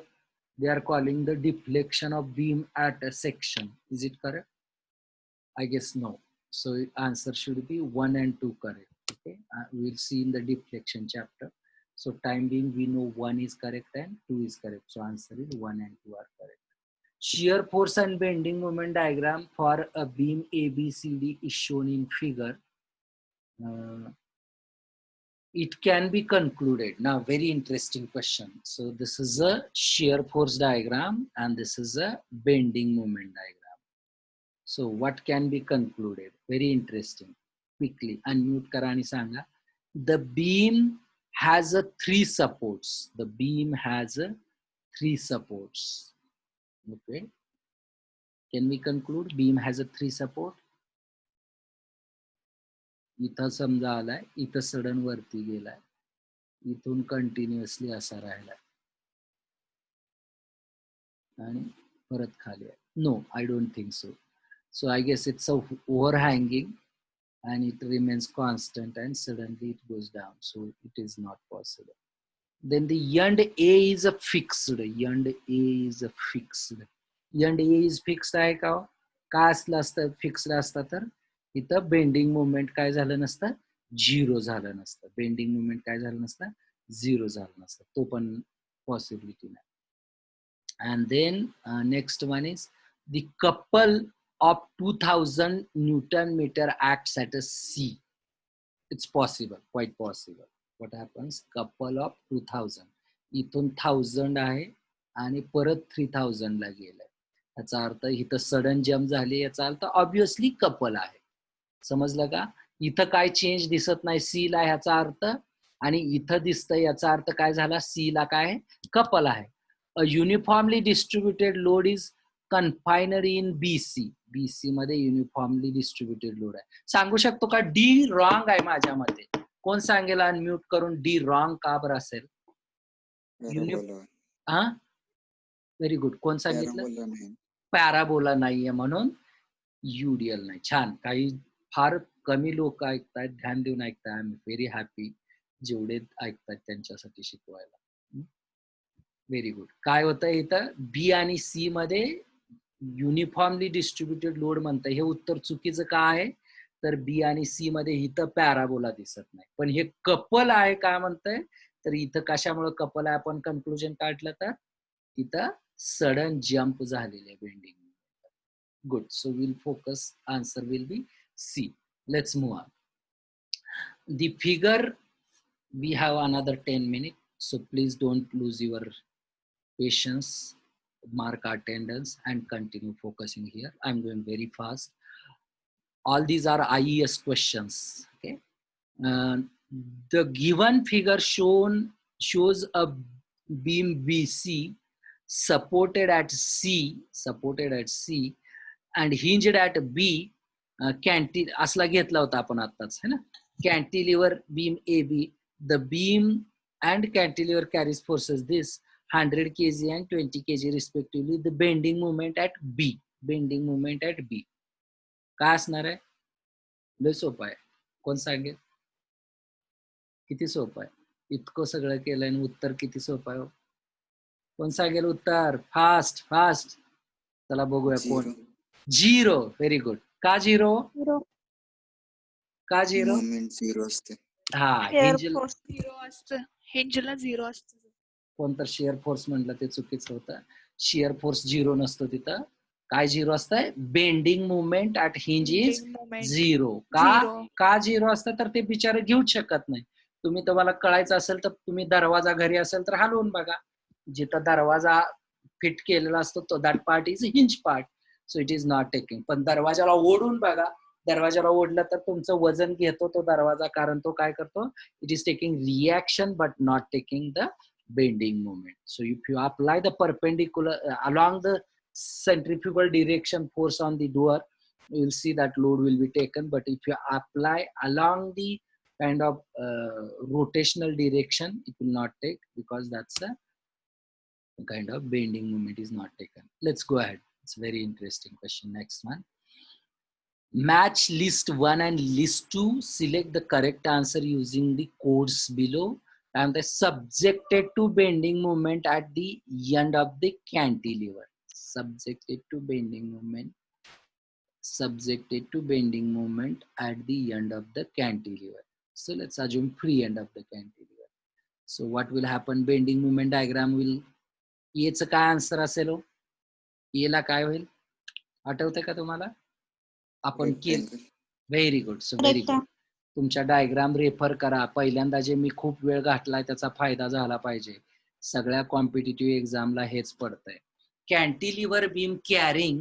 they are calling the deflection of beam at a section. Is it correct? I guess no. So answer should be 1 and 2 correct. Okay, we'll see in the deflection chapter. So time being we know 1 is correct and 2 is correct. So answer is 1 and 2 are correct. Shear force and bending moment diagram for a beam ABCD is shown in figure. It can be concluded. Now, very interesting question. So this is a shear force diagram and this is a bending moment diagram. So what can be concluded? Very interesting. Quickly, unmute kara ani sanga. The beam has a 3 supports. The beam has a 3 supports. Okay. Can we conclude? Beam has a 3 support. इथं समजा आलाय, इथं sudden वरती गेलाय, इथून continuously असा राहिलाय आणि परत खाली आहे. No, I don't think so. So I guess it's a overhanging and it remains constant and suddenly it goes down. So it is not possible. Then the end A is a fixed. End A is a fixed. End A is fixed आहे का? काय असलं असतं fixed असतं तर इथं bending moment काय झालं नसतं, झिरो झालं नसतं. बेंडिंग मोमेंट काय झालं नसतं, झिरो झालं नसतं. तो पण पॉसिबिलिटी नाही. And then next one is the couple of 2000 Newton meter acts at a C. It's possible, quite possible. What happens? Couple of 2000. इथून 1000 आहे आणि परत 3000 ला गेलंय. याचा अर्थ इथं सडन जम्प झाली, याचा अर्थ ऑब्विसली कपल आहे. समजलं का? इथं काय चेंज दिसत नाही सी ला, ह्याचा अर्थ, आणि इथं दिसतंय याचा अर्थ काय झाला, सी ला काय कपल आहे. A uniformly distributed load is confined in BC. BC मध्ये युनिफॉर्मली डिस्ट्रीब्युटेड लोड आहे. सांगू शकतो का डी रॉंग आहे माझ्या मते? कोण सांगेल अनम्यूट करून डी रॉंग का बरं असेल? हा, व्हेरी गुड. कोण सांगितलं? पॅराबोला नाहीये म्हणून युडीएल नाही. छान. काही फार कमी लोक ऐकतायत, ध्यान देऊन ऐकताय. I am very happy. जेवढे ऐकतायत त्यांच्यासाठी शिकवायला. Very good. काय होतं इथं, बी आणि सी मध्ये युनिफॉर्मली डिस्ट्रीब्युटेड लोड म्हणतं. हे उत्तर चुकीचं का आहे, तर बी आणि सी मध्ये इथं पॅराबोला दिसत नाही, पण हे कपल आहे काय म्हणतंय, तर इथं कशामुळे कपल आहे आपण कन्क्लुजन काढलं तर इथं सडन जम्प झालेले bending. Good. So will focus, answer will be C. Let's move on. The figure, we have another 10 minutes, so please don't lose your patience, mark attendance and continue focusing here. I'm going very fast. All these are IES questions. Okay. The given figure shows a beam BC supported at C and hinged at B. असला घेतला होता आपण आताच है ना. Cantilever beam AB. The beam and cantilever carries forces this 100 kg and 20 kg respectively. The bending moment at B. Bending moment at B. काय असणार आहे? लय सोपं आहे. कोण सांगेल? किती सोपं आहे? इतकं सगळं केलं आणि उत्तर किती सोपं आहे? कोण सांगेल उत्तर? Fast fast. चला बघूया कोण. झिरो. Very good. का झिरो? का झिरो? मोमेंट झिरो असते. हा, हिंजला झिरो असतं. कोणतं शिअर फोर्स म्हटलं ते चुकीचं होतं. शिअर फोर्स झिरो नसतो तिथं. काय झिरो असतंय? Bending movement at hinge is zero. का झिरो असतं, तर ते बिचारे घेऊच शकत नाही. तुम्ही तुम्हाला कळायचं असेल तर तुम्ही दरवाजा घरी असेल तर हलवून बघा. जिथं दरवाजा फिट केलेला असतो तो that part is hinge part, so it is not taking. पण दरवाजाला ओढून बघा. दरवाजाला ओढलं तर तुमचं वजन घेतो तो दरवाजा, कारण तो काय करतो, it is taking reaction but not taking the bending moment. So if you apply the perpendicular along the centrifugal direction force on the door, you will see that load will be taken. But if you apply along the kind of rotational direction, it will not take, because that's a kind of bending moment is not taken. Let's go ahead. It's a very interesting question. Next one. Match list 1 and list 2. Select the correct answer using the codes below. And they subjected to bending moment at the end of the cantilever. Subjected to bending moment at the end of the cantilever. So let's assume free end of the cantilever. So what will happen? Bending moment diagram will, याचं काय answer असेल? याला काय होईल आठवतंय का तुम्हाला? आपण very good. So very good. तुमच्या डायग्राम रेफर करा. पहिल्यांदा जे मी खूप वेळ घातलाय त्याचा फायदा झाला पाहिजे. सगळ्या कॉम्पिटिटिव्ह एक्झामला हेच पडतंय. Cantilever beam carrying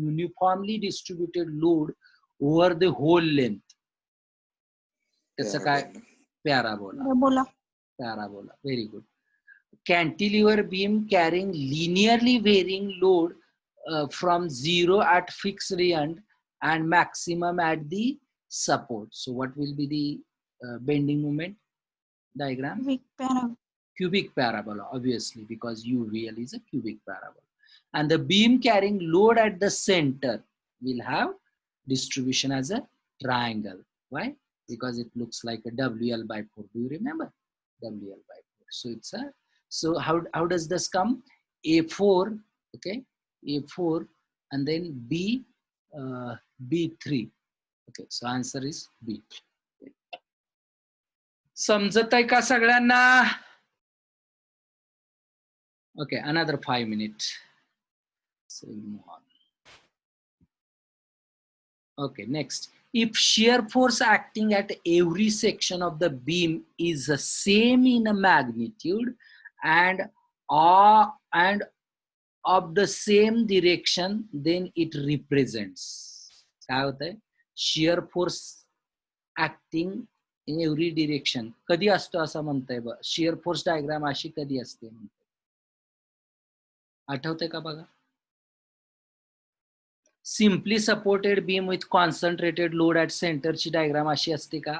uniformly distributed load over the whole length. त्याचं काय? Parabola. Very good. Cantilever beam carrying linearly varying load from 0 at fixed end and maximum at the support. So what will be the bending moment diagram? Cubic parabola, obviously, because UVL is a cubic parabola. And the beam carrying load at the center will have distribution as a triangle. Why? Because it looks like a WL by 4. Do you remember? WL by 4. So it's a, so how does this come? A4, okay, A4 and then B, B3. Okay, so answer is B. समजत आहे का सगळ्यांना? Okay, another 5 minutes. So move on. Okay, next. If shear force acting at every section of the beam is the same in a magnitude and of the same direction, then it represents. काय होतंय? Shear force acting in every direction. कधी असतो असं म्हणताय बघ. Shear force diagram अशी कधी असते? आठवतंय का बघा? Simply supported beam with concentrated load at center ची डायग्राम अशी असते का?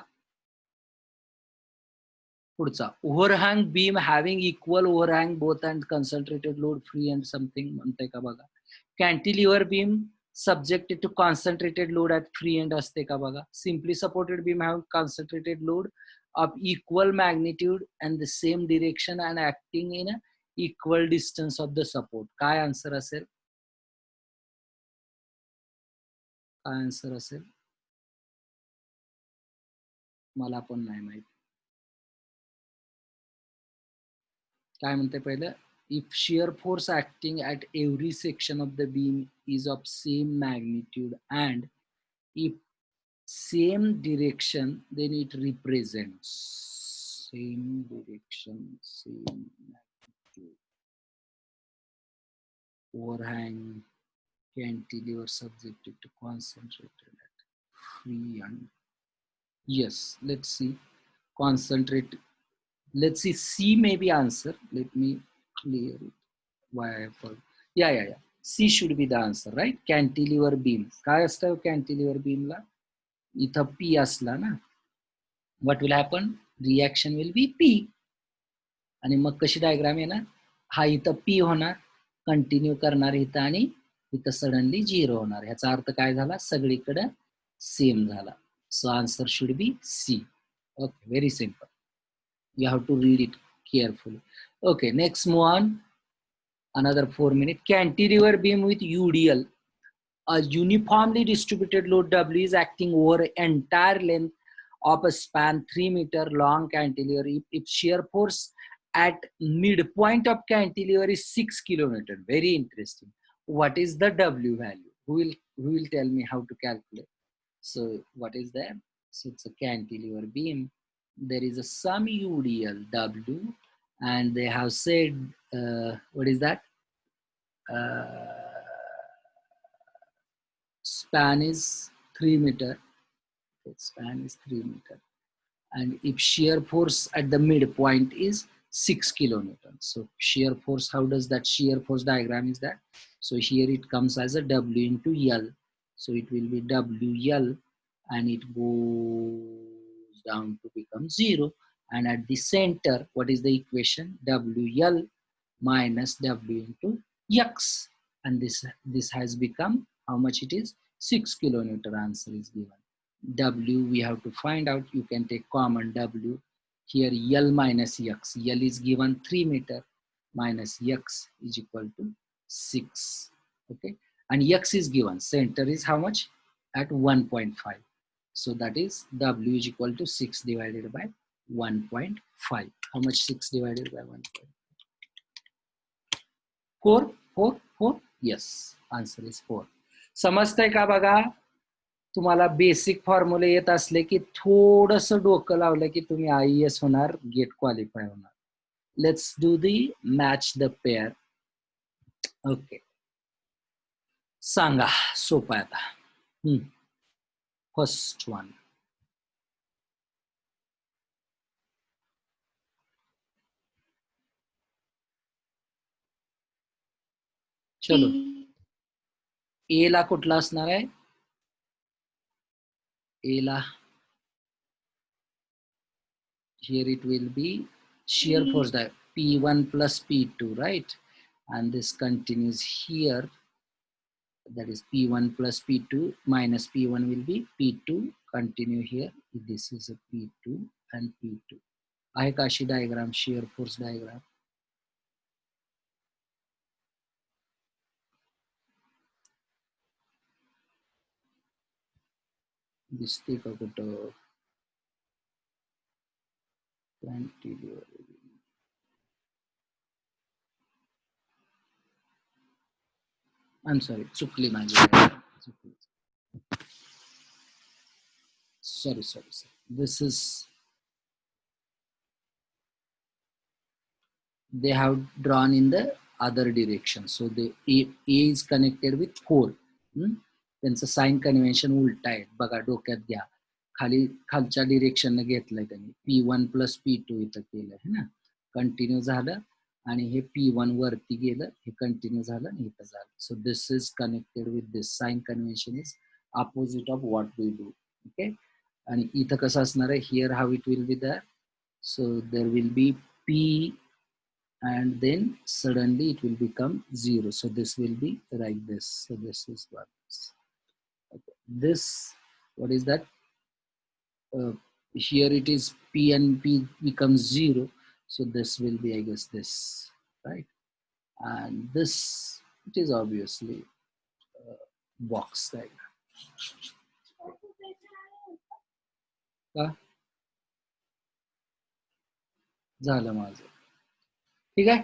पुढचा overhang beam having equal overhang both and concentrated load free and something म्हणताय का बघा? Cantilever beam subjected to concentrated load at free end असते का बघा? Simply supported beam have concentrated load of equal magnitude and the same direction and acting in a equal distance of the support. काय answer असेल? काय answer असेल? मला पण नाही माहित. काय म्हणते पहिलं? If shear force acting at every section of the beam is of same magnitude and if same direction, then it represents same direction, same magnitude. Overhang cantilever subjected to concentrated at free and yes, let's see. Concentrate. Let's see. C may be answer. Let me clear it. Why I forgot. Yeah. C should be the answer, right? Cantilever beam. काय असतं cantilever beam ला? इथं P असला ना. What will happen? Reaction will be P. आणि मग कशी diagram येणार? हा इथं P होणार, कंटिन्यू करणार इथं आणि इथं सडनली 0 होणार. ह्याचा अर्थ काय झाला? सगळीकडे सेम झाला. So answer should be C. Okay, very simple. You have to read it carefully. Okay, next move on. Another 4 minutes. Cantilever beam with UDL. A uniformly distributed load W is acting over entire length of a span 3 meter long cantilever. If shear force at midpoint of cantilever is 6 kilometer. Very interesting. What is the W value? Who will tell me how to calculate? So what is that? So it's a cantilever beam. There is a some UDL W, and they have said what is that? Span is 3 meter. Okay, span is 3 meter, and if shear force at the midpoint is 6 kilonewton. So shear force, how does that shear force diagram is that? So here it comes as a W into L. So it will be WL, and it goes down to become 0. And at the center, what is the equation? WL minus W into X. And this has become, how much it is? 6 kilonewton. Answer is given. W we have to find out. You can take common W. Here L minus X. L is given 3 meter minus X is equal to 6. Okay. And X is given. Center is how much? At 1.5. So that is W is equal to 6 divided by 1.5. How much 6 divided by 1.5? 4. Yes. Answer is 4. समजतंय का बघा? तुम्हाला basic फॉर्म्युले येत असले की थोडंसं डोकं लावलं की तुम्ही IAS होणार, गेट क्वालिफाय होणार. Let's do the match the pair. Okay, सांगा. सोपं आहे आता. First one. चलो. ए ला कुठला असणार आहे? ए ला here it will be shear force P1 plus P2, right? And this continues here. That is P1 plus P2 minus P1 will be P2. Continue here. This is a P2 and P2. आहे का अशी diagram, shear force diagram? दिसते का कुठं? Cantilever. I am sorry, चुकली माझी. Sorry. This is, they have drawn in the other direction. So the A is connected with 4. त्यांचं sign convention उलट आहे बघा, डोक्यात घ्या. खालच्या डिरेक्शन घेतलंय त्यांनी. P1 + P2 इथं केलं है ना, कंटिन्यू झालं आणि हे P1 वरती गेलं, हे कंटिन्यू झालं आणि इथं झालं. So this is connected with this. Sign convention is opposite of what we do. Okay. आणि इथं कसं असणार आहे, here how it will be there. So there will be P and then suddenly it will become 0. So this will be like this. So this is what. Okay. This, what is that? Here it is P and P becomes 0. So this will be, I guess, this, right? And this, it is obviously box diagram. झालं माझं. ठीक आहे.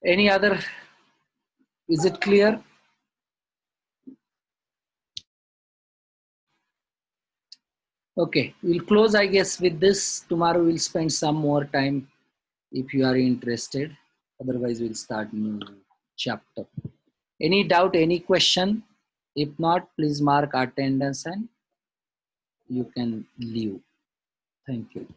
Any other? Is it clear? Okay, we'll close, I guess, with this. Tomorrow we'll spend some more time if you are interested. Otherwise, we'll start new chapter. Any doubt, any question? If not, please mark attendance and you can leave. Thank you.